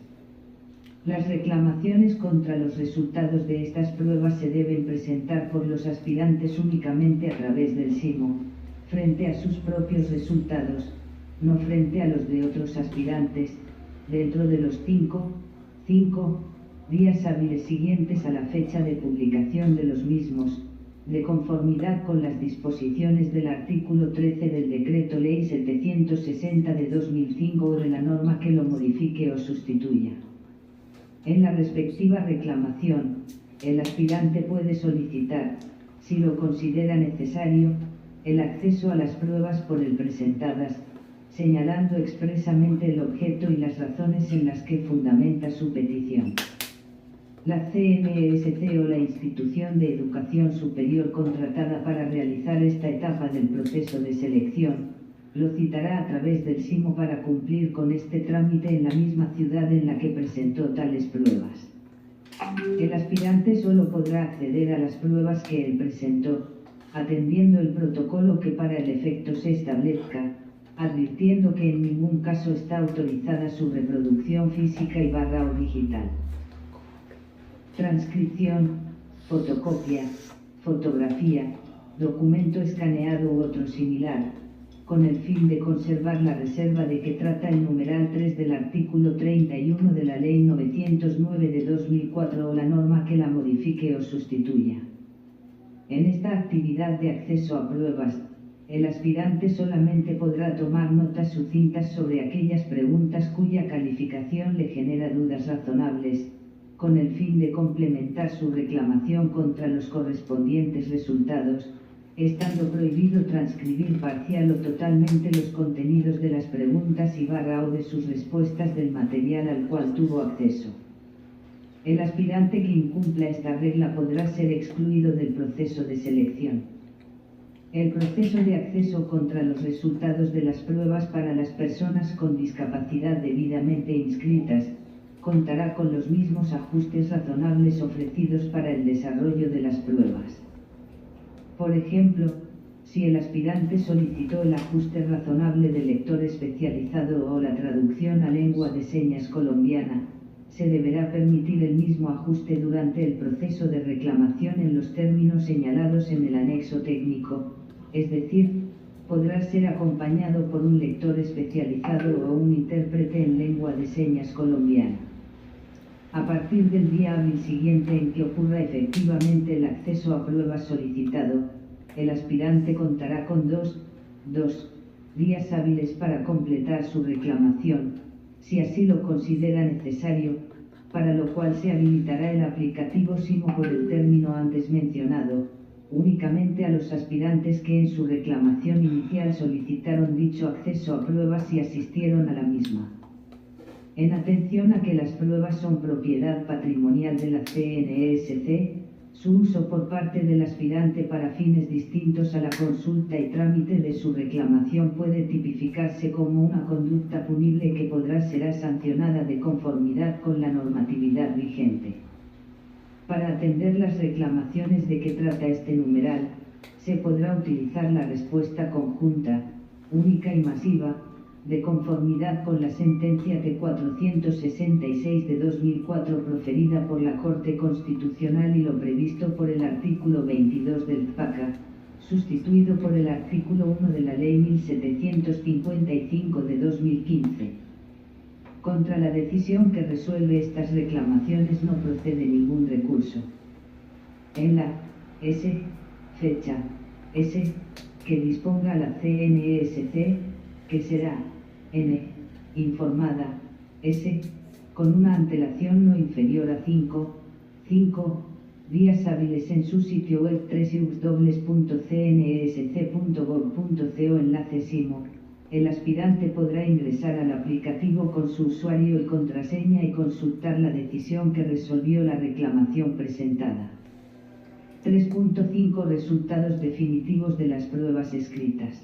Las reclamaciones contra los resultados de estas pruebas se deben presentar por los aspirantes únicamente a través del SIMO, frente a sus propios resultados, no frente a los de otros aspirantes, dentro de los 5 días hábiles siguientes a la fecha de publicación de los mismos, de conformidad con las disposiciones del artículo 13 del Decreto Ley 760 de 2005 o de la norma que lo modifique o sustituya. En la respectiva reclamación, el aspirante puede solicitar, si lo considera necesario, el acceso a las pruebas por él presentadas, señalando expresamente el objeto y las razones en las que fundamenta su petición. La CNESC o la institución de educación superior contratada para realizar esta etapa del proceso de selección, lo citará a través del SIMO para cumplir con este trámite en la misma ciudad en la que presentó tales pruebas. El aspirante solo podrá acceder a las pruebas que él presentó, atendiendo el protocolo que para el efecto se establezca, advirtiendo que en ningún caso está autorizada su reproducción física o digital. Transcripción, fotocopia, fotografía, documento escaneado u otro similar, con el fin de conservar la reserva de que trata el numeral 3 del artículo 31 de la Ley 909 de 2004 o la norma que la modifique o sustituya. En esta actividad de acceso a pruebas, el aspirante solamente podrá tomar notas sucintas sobre aquellas preguntas cuya calificación le genera dudas razonables, con el fin de complementar su reclamación contra los correspondientes resultados, estando prohibido transcribir parcial o totalmente los contenidos de las preguntas o de sus respuestas del material al cual tuvo acceso. El aspirante que incumpla esta regla podrá ser excluido del proceso de selección. El proceso de acceso contra los resultados de las pruebas para las personas con discapacidad debidamente inscritas, contará con los mismos ajustes razonables ofrecidos para el desarrollo de las pruebas. Por ejemplo, si el aspirante solicitó el ajuste razonable del lector especializado o la traducción a lengua de señas colombiana, se deberá permitir el mismo ajuste durante el proceso de reclamación en los términos señalados en el anexo técnico, es decir, podrá ser acompañado por un lector especializado o un intérprete en lengua de señas colombiana. A partir del día hábil siguiente en que ocurra efectivamente el acceso a pruebas solicitado, el aspirante contará con dos días hábiles para completar su reclamación, si así lo considera necesario, para lo cual se habilitará el aplicativo SIMO por el término antes mencionado, únicamente a los aspirantes que en su reclamación inicial solicitaron dicho acceso a pruebas y asistieron a la misma. En atención a que las pruebas son propiedad patrimonial de la CNESC, su uso por parte del aspirante para fines distintos a la consulta y trámite de su reclamación puede tipificarse como una conducta punible que será sancionada de conformidad con la normatividad vigente. Para atender las reclamaciones de que trata este numeral, se podrá utilizar la respuesta conjunta, única y masiva, de conformidad con la sentencia T-466 de 2004 proferida por la Corte Constitucional y lo previsto por el artículo 22 del TPACA, sustituido por el artículo 1 de la Ley 1755 de 2015. Contra la decisión que resuelve estas reclamaciones no procede ningún recurso. En la fecha que disponga la CNESC, que será informada, con una antelación no inferior a 5 días hábiles en su sitio web www.cnsc.gov.co enlace SIMO, el aspirante podrá ingresar al aplicativo con su usuario y contraseña y consultar la decisión que resolvió la reclamación presentada. 3.5 Resultados definitivos de las pruebas escritas.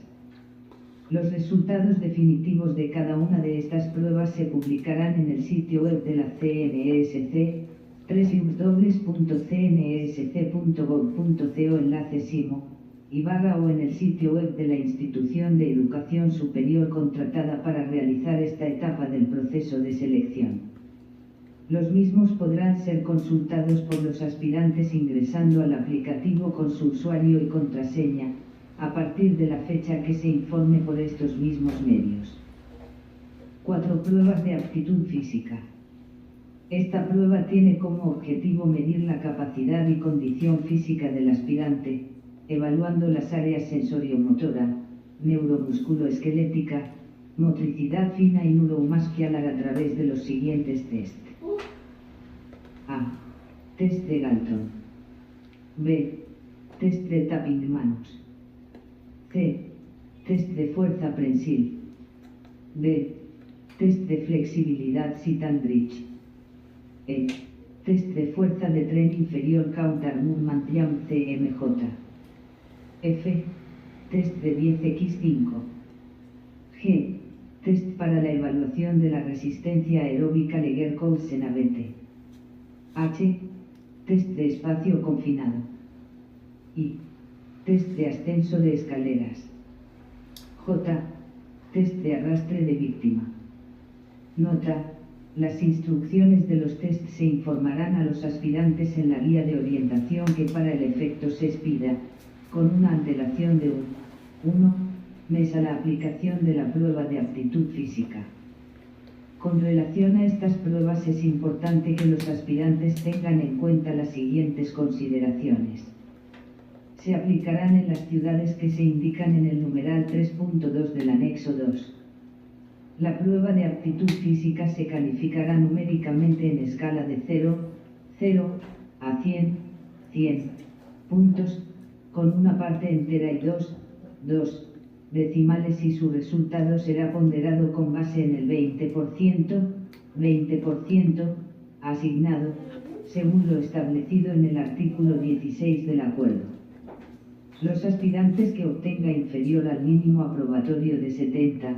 Los resultados definitivos de cada una de estas pruebas se publicarán en el sitio web de la CNESC, www.cnsc.gov.co enlace SIMO, o en el sitio web de la institución de educación superior contratada para realizar esta etapa del proceso de selección. Los mismos podrán ser consultados por los aspirantes ingresando al aplicativo con su usuario y contraseña, a partir de la fecha que se informe por estos mismos medios. 4 Pruebas de aptitud física. Esta prueba tiene como objetivo medir la capacidad y condición física del aspirante, evaluando las áreas sensoriomotora, neuromusculoesquelética, motricidad fina y neuromuscular a través de los siguientes test. A. Test de Galton. B. Test de tapping manos. C. Test de fuerza prensil. D. Test de flexibilidad sit and bridge. E. Test de fuerza de tren inferior counter movement jump CMJ. F. Test de 10x5. G. Test para la evaluación de la resistencia aeróbica Leger-Coulson-Abete. H. Test de espacio confinado. I. Test de ascenso de escaleras. J. Test de arrastre de víctima. Nota: las instrucciones de los tests se informarán a los aspirantes en la guía de orientación que para el efecto se expida, con una antelación de 1 mes a la aplicación de la prueba de aptitud física. Con relación a estas pruebas es importante que los aspirantes tengan en cuenta las siguientes consideraciones. Se aplicarán en las ciudades que se indican en el numeral 3.2 del anexo 2. La prueba de aptitud física se calificará numéricamente en escala de 0 a 100 puntos, con una parte entera y 2 decimales y su resultado será ponderado con base en el 20% asignado, según lo establecido en el artículo 16 del acuerdo. Los aspirantes que obtenga inferior al mínimo aprobatorio de 70,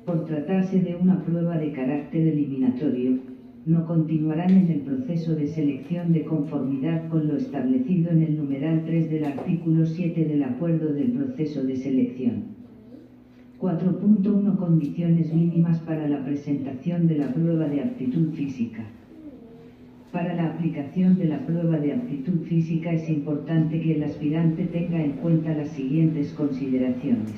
por tratarse de una prueba de carácter eliminatorio, no continuarán en el proceso de selección de conformidad con lo establecido en el numeral 3 del artículo 7 del acuerdo del proceso de selección. 4.1 Condiciones mínimas para la presentación de la prueba de aptitud física. Para la aplicación de la prueba de aptitud física es importante que el aspirante tenga en cuenta las siguientes consideraciones.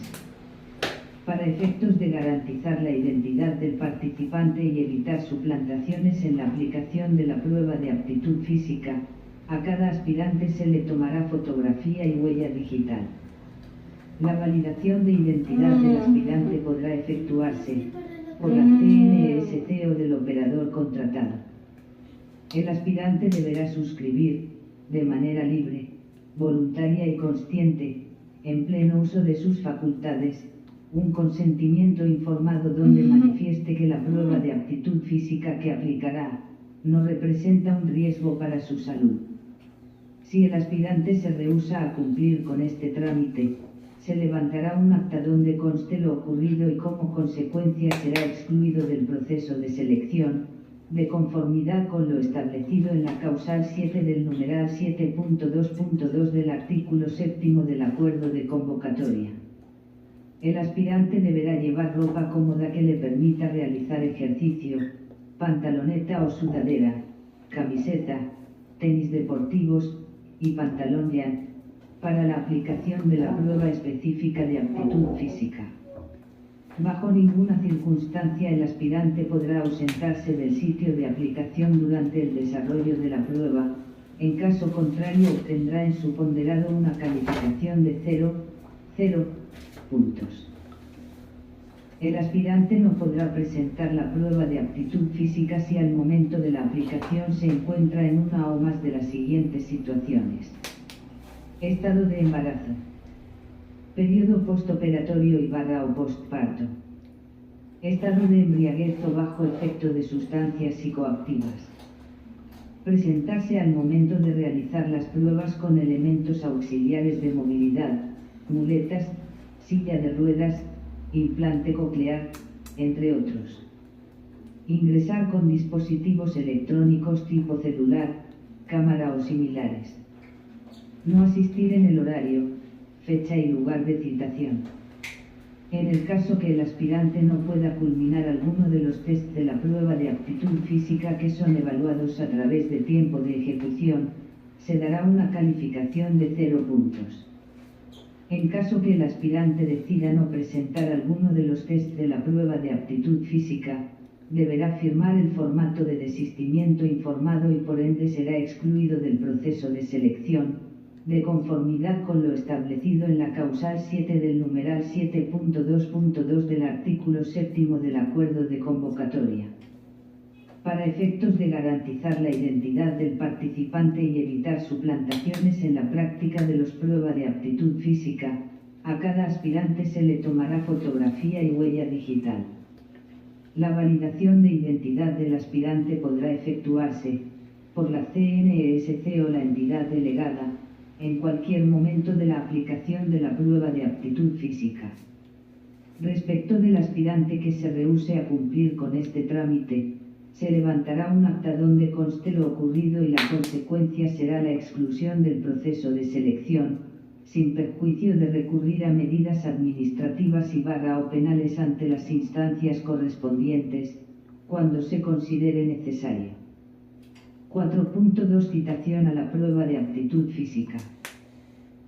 Para efectos de garantizar la identidad del participante y evitar suplantaciones en la aplicación de la prueba de aptitud física, a cada aspirante se le tomará fotografía y huella digital. La validación de identidad del aspirante podrá efectuarse por la CNSC o del operador contratado. El aspirante deberá suscribir, de manera libre, voluntaria y consciente, en pleno uso de sus facultades, un consentimiento informado donde manifieste que la prueba de aptitud física que aplicará, no representa un riesgo para su salud. Si el aspirante se rehúsa a cumplir con este trámite, se levantará un acta donde conste lo ocurrido y como consecuencia será excluido del proceso de selección, de conformidad con lo establecido en la causal 7 del numeral 7.2.2 del artículo 7 del acuerdo de convocatoria. El aspirante deberá llevar ropa cómoda que le permita realizar ejercicio, pantaloneta o sudadera, camiseta, tenis deportivos y pantalón llano, para la aplicación de la prueba específica de aptitud física. Bajo ninguna circunstancia el aspirante podrá ausentarse del sitio de aplicación durante el desarrollo de la prueba, en caso contrario obtendrá en su ponderado una calificación de 0 puntos. El aspirante no podrá presentar la prueba de aptitud física si al momento de la aplicación se encuentra en una o más de las siguientes situaciones. Estado de embarazo. Periodo postoperatorio o postparto. Estado de embriaguez o bajo efecto de sustancias psicoactivas. Presentarse al momento de realizar las pruebas con elementos auxiliares de movilidad, muletas, silla de ruedas, implante coclear, entre otros. Ingresar con dispositivos electrónicos tipo celular, cámara o similares. No asistir en el horario, fecha y lugar de citación. En el caso que el aspirante no pueda culminar alguno de los tests de la prueba de aptitud física que son evaluados a través de tiempo de ejecución, se dará una calificación de 0 puntos. En caso que el aspirante decida no presentar alguno de los tests de la prueba de aptitud física, deberá firmar el formato de desistimiento informado y por ende será excluido del proceso de selección, de conformidad con lo establecido en la causal 7 del numeral 7.2.2 del artículo 7 del acuerdo de convocatoria. Para efectos de garantizar la identidad del participante y evitar suplantaciones en la práctica de los pruebas de aptitud física, a cada aspirante se le tomará fotografía y huella digital. La validación de identidad del aspirante podrá efectuarse por la CNSC o la entidad delegada, en cualquier momento de la aplicación de la prueba de aptitud física. Respecto del aspirante que se rehúse a cumplir con este trámite, se levantará un acta donde conste lo ocurrido y la consecuencia será la exclusión del proceso de selección, sin perjuicio de recurrir a medidas administrativas o penales ante las instancias correspondientes, cuando se considere necesario. 4.2 Citación a la prueba de aptitud física.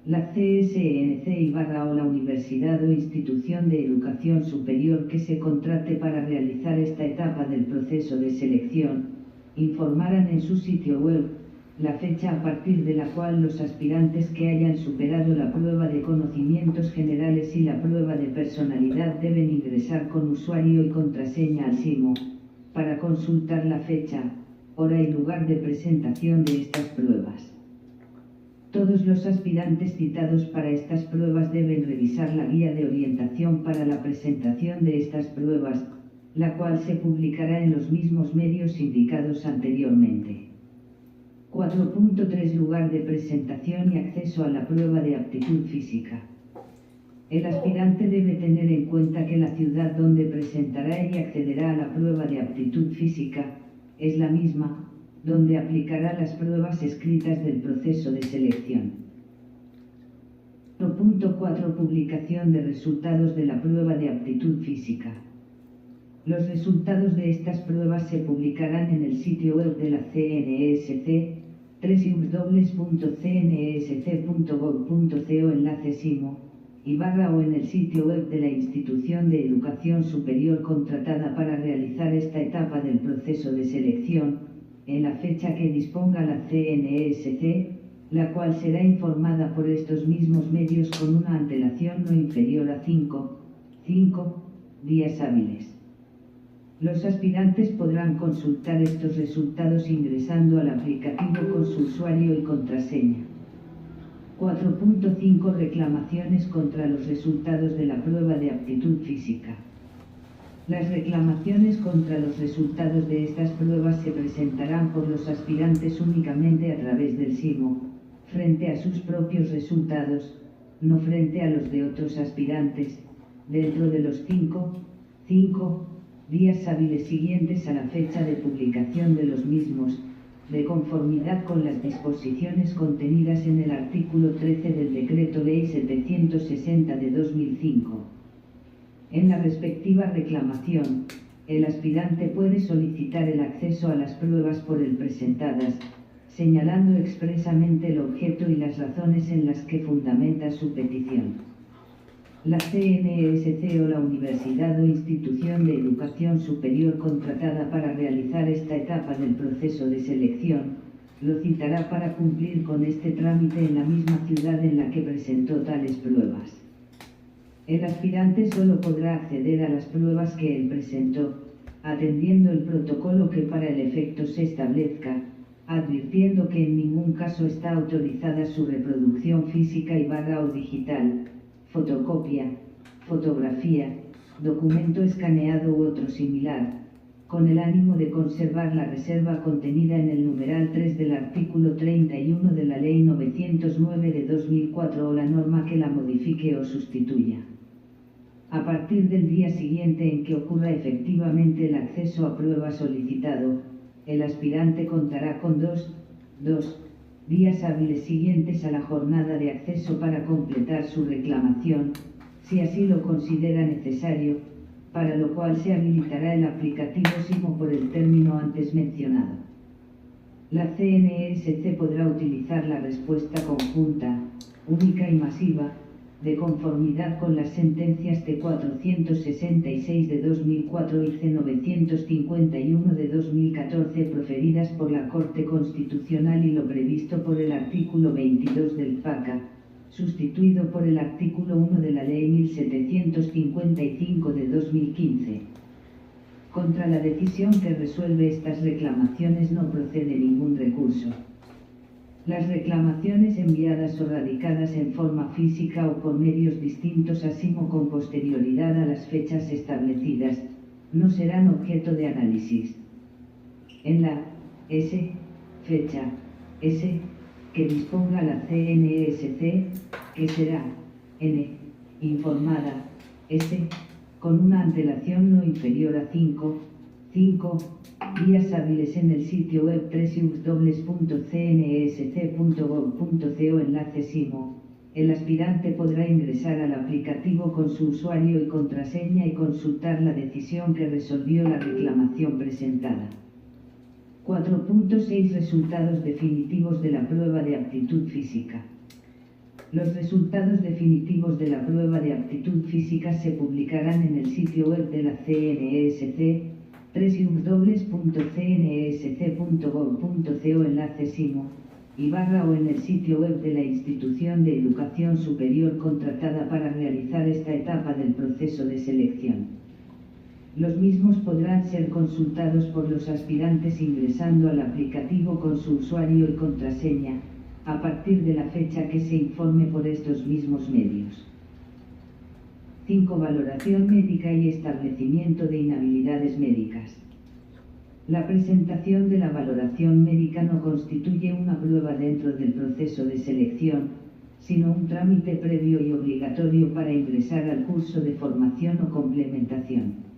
La CSNC o la universidad o institución de educación superior que se contrate para realizar esta etapa del proceso de selección, informarán en su sitio web la fecha a partir de la cual los aspirantes que hayan superado la prueba de conocimientos generales y la prueba de personalidad deben ingresar con usuario y contraseña al SIMO, para consultar la fecha, hora y lugar de presentación de estas pruebas. Todos los aspirantes citados para estas pruebas deben revisar la guía de orientación para la presentación de estas pruebas, la cual se publicará en los mismos medios indicados anteriormente. 4.3 Lugar de presentación y acceso a la prueba de aptitud física. El aspirante debe tener en cuenta que la ciudad donde presentará y accederá a la prueba de aptitud física es la misma donde aplicará las pruebas escritas del proceso de selección. 4.4 Publicación de resultados de la prueba de aptitud física. Los resultados de estas pruebas se publicarán en el sitio web de la CNESC, www.cnsc.gov.co enlace simo, o en el sitio web de la institución de educación superior contratada para realizar esta etapa del proceso de selección, en la fecha que disponga la CNESC, la cual será informada por estos mismos medios con una antelación no inferior a 5 días hábiles. Los aspirantes podrán consultar estos resultados ingresando al aplicativo con su usuario y contraseña. 4.5 Reclamaciones contra los resultados de la prueba de aptitud física. Las reclamaciones contra los resultados de estas pruebas se presentarán por los aspirantes únicamente a través del SIMO, frente a sus propios resultados, no frente a los de otros aspirantes, dentro de los 5 días hábiles siguientes a la fecha de publicación de los mismos, de conformidad con las disposiciones contenidas en el artículo 13 del Decreto Ley 760 de 2005. En la respectiva reclamación, el aspirante puede solicitar el acceso a las pruebas por él presentadas, señalando expresamente el objeto y las razones en las que fundamenta su petición. La CNESC o la universidad o institución de educación superior contratada para realizar esta etapa del proceso de selección, lo citará para cumplir con este trámite en la misma ciudad en la que presentó tales pruebas. El aspirante solo podrá acceder a las pruebas que él presentó, atendiendo el protocolo que para el efecto se establezca, advirtiendo que en ningún caso está autorizada su reproducción física o digital, fotocopia, fotografía, documento escaneado u otro similar, con el ánimo de conservar la reserva contenida en el numeral 3 del artículo 31 de la Ley 909 de 2004 o la norma que la modifique o sustituya. A partir del día siguiente en que ocurra efectivamente el acceso a prueba solicitado, el aspirante contará con dos días hábiles siguientes a la jornada de acceso para completar su reclamación, si así lo considera necesario, para lo cual se habilitará el aplicativo SIMO por el término antes mencionado. La CNESC podrá utilizar la respuesta conjunta, única y masiva, de conformidad con las sentencias C466 de 2004 y C951 de 2014 proferidas por la Corte Constitucional y lo previsto por el artículo 22 del FACA, sustituido por el artículo 1 de la Ley 1755 de 2015. Contra la decisión que resuelve estas reclamaciones no procede ningún recurso. Las reclamaciones enviadas o radicadas en forma física o por medios distintos a SIMO con posterioridad a las fechas establecidas, no serán objeto de análisis. En la fecha que disponga la CNESC, que será informada con una antelación no inferior a 5 días hábiles en el sitio web www.cnsc.gov.co enlace SIMO, el aspirante podrá ingresar al aplicativo con su usuario y contraseña y consultar la decisión que resolvió la reclamación presentada. 4.6 Resultados definitivos de la prueba de aptitud física. Los resultados definitivos de la prueba de aptitud física se publicarán en el sitio web de la CNESC, www.cnsc.gov.co enlace SIMO, o en el sitio web de la institución de educación superior contratada para realizar esta etapa del proceso de selección. Los mismos podrán ser consultados por los aspirantes ingresando al aplicativo con su usuario y contraseña, a partir de la fecha que se informe por estos mismos medios. 5. Valoración médica y establecimiento de inhabilidades médicas. La presentación de la valoración médica no constituye una prueba dentro del proceso de selección, sino un trámite previo y obligatorio para ingresar al curso de formación o complementación.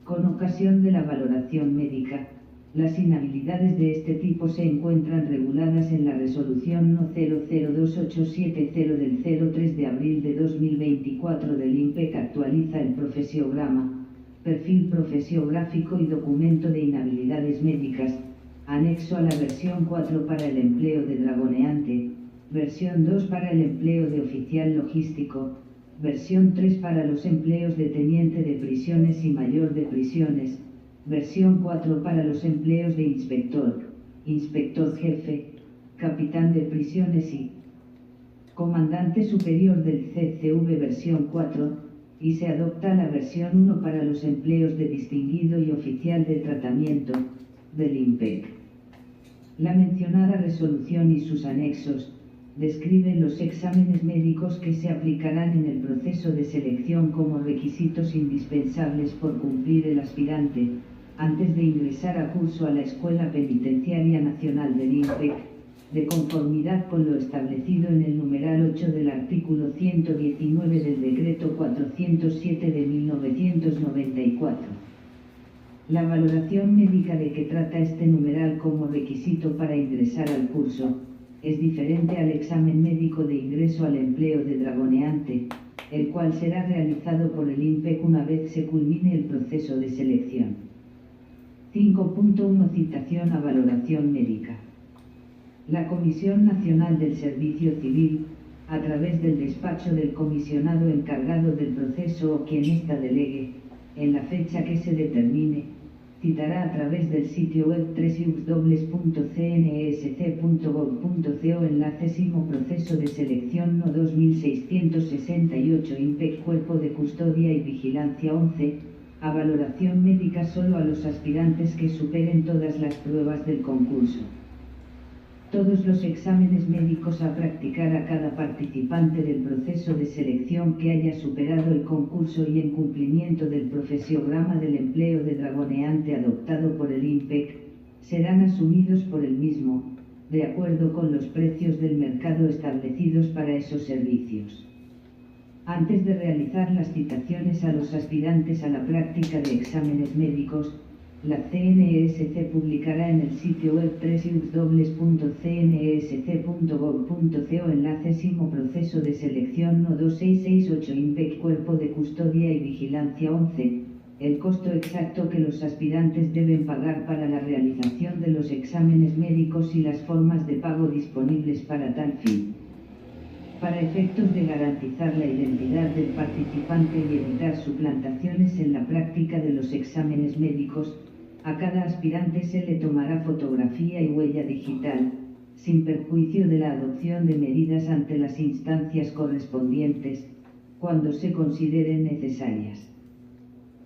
Con ocasión de la valoración médica, las inhabilidades de este tipo se encuentran reguladas en la Resolución No. 002870 del 03 de abril de 2024 del INPE que actualiza el profesiograma, perfil profesiográfico y documento de inhabilidades médicas, anexo a la versión 4 para el empleo de dragoneante, versión 2 para el empleo de oficial logístico, versión 3 para los empleos de teniente de prisiones y mayor de prisiones, versión 4 para los empleos de inspector, inspector jefe, capitán de prisiones y comandante superior del CCV versión 4, y se adopta la versión 1 para los empleos de distinguido y oficial de tratamiento, del INPEC. La mencionada resolución y sus anexos, describen los exámenes médicos que se aplicarán en el proceso de selección como requisitos indispensables por cumplir el aspirante, antes de ingresar a curso a la Escuela Penitenciaria Nacional del INPEC, de conformidad con lo establecido en el numeral 8 del artículo 119 del Decreto 407 de 1994. La valoración médica de que trata este numeral como requisito para ingresar al curso, es diferente al examen médico de ingreso al empleo de dragoneante, el cual será realizado por el INPEC una vez se culmine el proceso de selección. 5.1 Citación a valoración médica. La Comisión Nacional del Servicio Civil, a través del despacho del comisionado encargado del proceso o quien ésta delegue, en la fecha que se determine, citará a través del sitio web www.cnsc.gov.co enlace proceso de selección no 2668 INPEC Cuerpo de Custodia y Vigilancia 11, a valoración médica solo a los aspirantes que superen todas las pruebas del concurso. Todos los exámenes médicos a practicar a cada participante del proceso de selección que haya superado el concurso y en cumplimiento del profesiograma del empleo de dragoneante adoptado por el INPEC, serán asumidos por el mismo, de acuerdo con los precios del mercado establecidos para esos servicios. Antes de realizar las citaciones a los aspirantes a la práctica de exámenes médicos, la CNSC publicará en el sitio web www.cnsc.gov.co enlace proceso de selección no 2668 INPEC Cuerpo de Custodia y Vigilancia 11, el costo exacto que los aspirantes deben pagar para la realización de los exámenes médicos y las formas de pago disponibles para tal fin. Para efectos de garantizar la identidad del participante y evitar suplantaciones en la práctica de los exámenes médicos, a cada aspirante se le tomará fotografía y huella digital, sin perjuicio de la adopción de medidas ante las instancias correspondientes, cuando se consideren necesarias.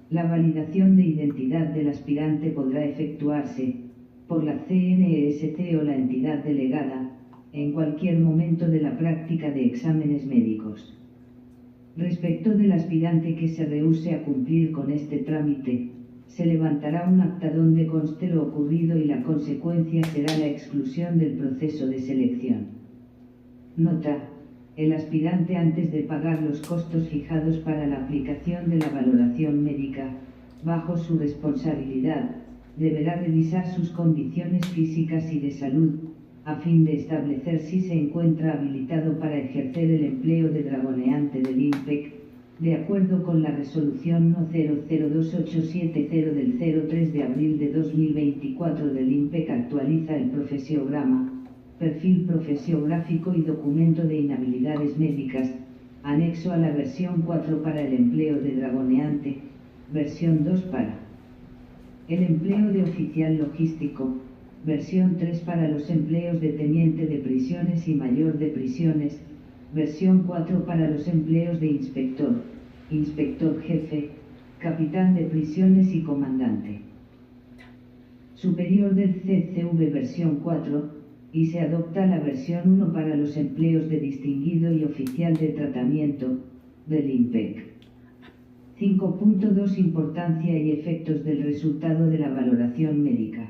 La validación de identidad del aspirante podrá efectuarse, por la CNSC o la entidad delegada, en cualquier momento de la práctica de exámenes médicos. Respecto del aspirante que se rehúse a cumplir con este trámite, se levantará un acta donde conste lo ocurrido y la consecuencia será la exclusión del proceso de selección. Nota: el aspirante antes de pagar los costos fijados para la aplicación de la valoración médica, bajo su responsabilidad, deberá revisar sus condiciones físicas y de salud, a fin de establecer si se encuentra habilitado para ejercer el empleo de dragoneante del INPEC, de acuerdo con la resolución no 002870 del 03 de abril de 2024 del INPEC actualiza el profesiograma, perfil profesiográfico y documento de inhabilidades médicas, anexo a la versión 4 para el empleo de dragoneante, versión 2 para el empleo de oficial logístico, versión 3 para los empleos de teniente de prisiones y mayor de prisiones, versión 4 para los empleos de inspector, inspector jefe, capitán de prisiones y comandante superior del CCV versión 4, y se adopta la versión 1 para los empleos de distinguido y oficial de tratamiento, del INPEC. 5.2 Importancia y efectos del resultado de la valoración médica.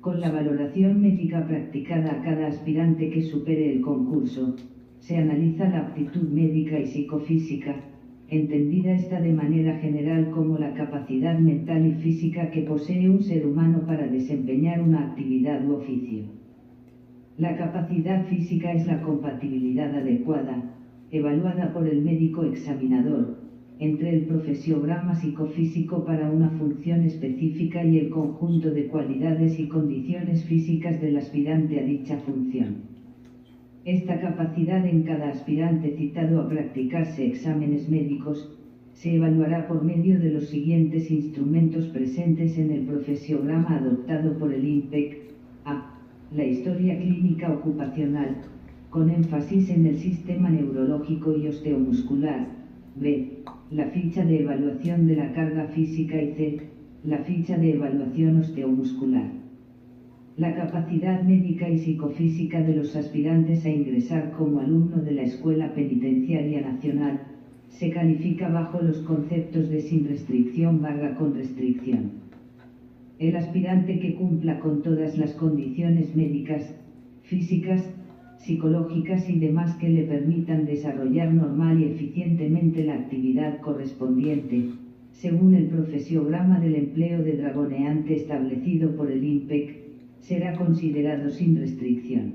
Con la valoración médica practicada a cada aspirante que supere el concurso, se analiza la aptitud médica y psicofísica, entendida esta de manera general como la capacidad mental y física que posee un ser humano para desempeñar una actividad u oficio. La capacidad física es la compatibilidad adecuada, evaluada por el médico examinador, entre el profesiograma psicofísico para una función específica y el conjunto de cualidades y condiciones físicas del aspirante a dicha función. Esta capacidad en cada aspirante citado a practicarse exámenes médicos, se evaluará por medio de los siguientes instrumentos presentes en el profesiograma adoptado por el INPEC: a. La historia clínica ocupacional, con énfasis en el sistema neurológico y osteomuscular; b. La ficha de evaluación de la carga física; y c. La ficha de evaluación osteomuscular. La capacidad médica y psicofísica de los aspirantes a ingresar como alumno de la Escuela Penitenciaria Nacional, se califica bajo los conceptos de sin restricción / con restricción. El aspirante que cumpla con todas las condiciones médicas, físicas, psicológicas y demás que le permitan desarrollar normal y eficientemente la actividad correspondiente, según el profesiograma del empleo de dragoneante establecido por el INPEC, será considerado sin restricción.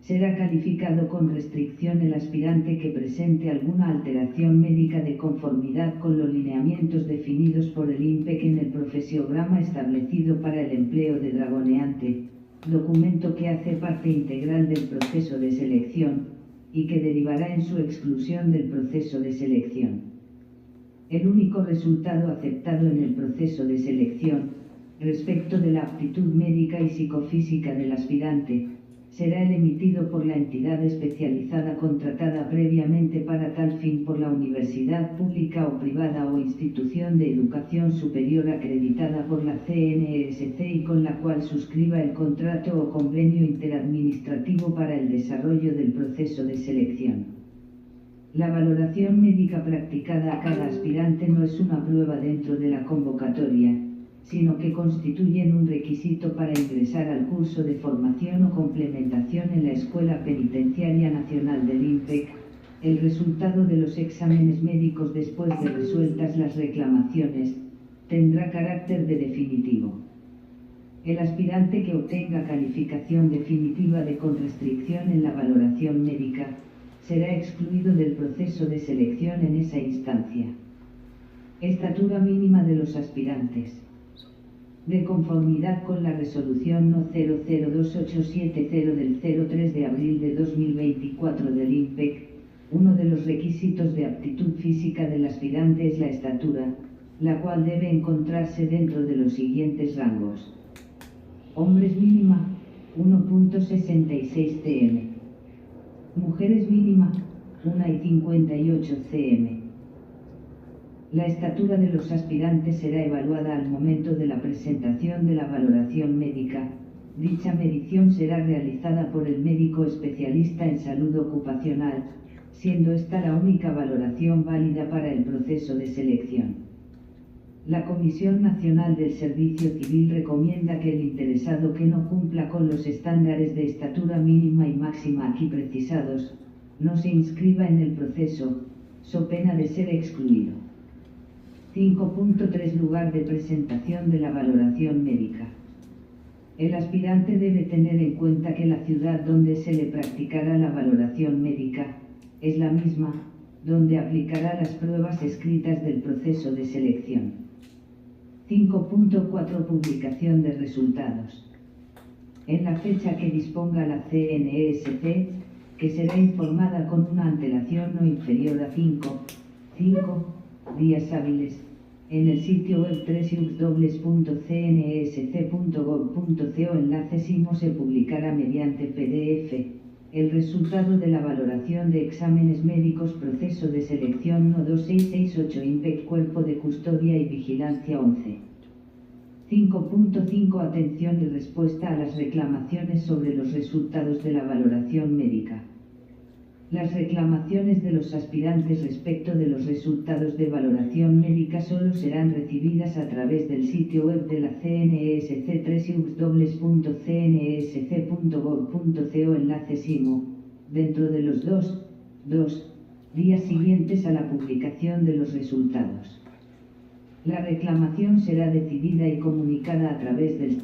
Será calificado con restricción el aspirante que presente alguna alteración médica de conformidad con los lineamientos definidos por el INPEC en el profesiograma establecido para el empleo de dragoneante, documento que hace parte integral del proceso de selección, y que derivará en su exclusión del proceso de selección. El único resultado aceptado en el proceso de selección, respecto de la aptitud médica y psicofísica del aspirante, será el emitido por la entidad especializada contratada previamente para tal fin por la universidad pública o privada o institución de educación superior acreditada por la CNESC y con la cual suscriba el contrato o convenio interadministrativo para el desarrollo del proceso de selección. La valoración médica practicada a cada aspirante no es una prueba dentro de la convocatoria, sino que constituyen un requisito para ingresar al curso de formación o complementación en la Escuela Penitenciaria Nacional del INPEC. El resultado de los exámenes médicos después de resueltas las reclamaciones, tendrá carácter de definitivo. El aspirante que obtenga calificación definitiva de con restricción en la valoración médica, será excluido del proceso de selección en esa instancia. Estatura mínima de los aspirantes. De conformidad con la resolución No. 002870 del 03 de abril de 2024 del INPEC, uno de los requisitos de aptitud física del aspirante es la estatura, la cual debe encontrarse dentro de los siguientes rangos. Hombres mínima, 1.66 cm. Mujeres mínima, 1,58 cm. La estatura de los aspirantes será evaluada al momento de la presentación de la valoración médica. Dicha medición será realizada por el médico especialista en salud ocupacional, siendo esta la única valoración válida para el proceso de selección. La Comisión Nacional del Servicio Civil recomienda que el interesado que no cumpla con los estándares de estatura mínima y máxima aquí precisados, no se inscriba en el proceso, so pena de ser excluido. 5.3 Lugar de presentación de la valoración médica. El aspirante debe tener en cuenta que la ciudad donde se le practicará la valoración médica, es la misma, donde aplicará las pruebas escritas del proceso de selección. 5.4 Publicación de resultados. En la fecha que disponga la CNESC, que será informada con una antelación no inferior a 5 días hábiles, en el sitio web www.cnsc.gov.co enlace SIMO se publicará mediante PDF, el resultado de la valoración de exámenes médicos proceso de selección No. 2668 INPEC Cuerpo de Custodia y Vigilancia 11. 5.5 Atención y respuesta a las reclamaciones sobre los resultados de la valoración médica. Las reclamaciones de los aspirantes respecto de los resultados de valoración médica solo serán recibidas a través del sitio web de la CNESC www.cnsc.gov.co enlace SIMO, dentro de los dos días siguientes a la publicación de los resultados. La reclamación será decidida y comunicada a través del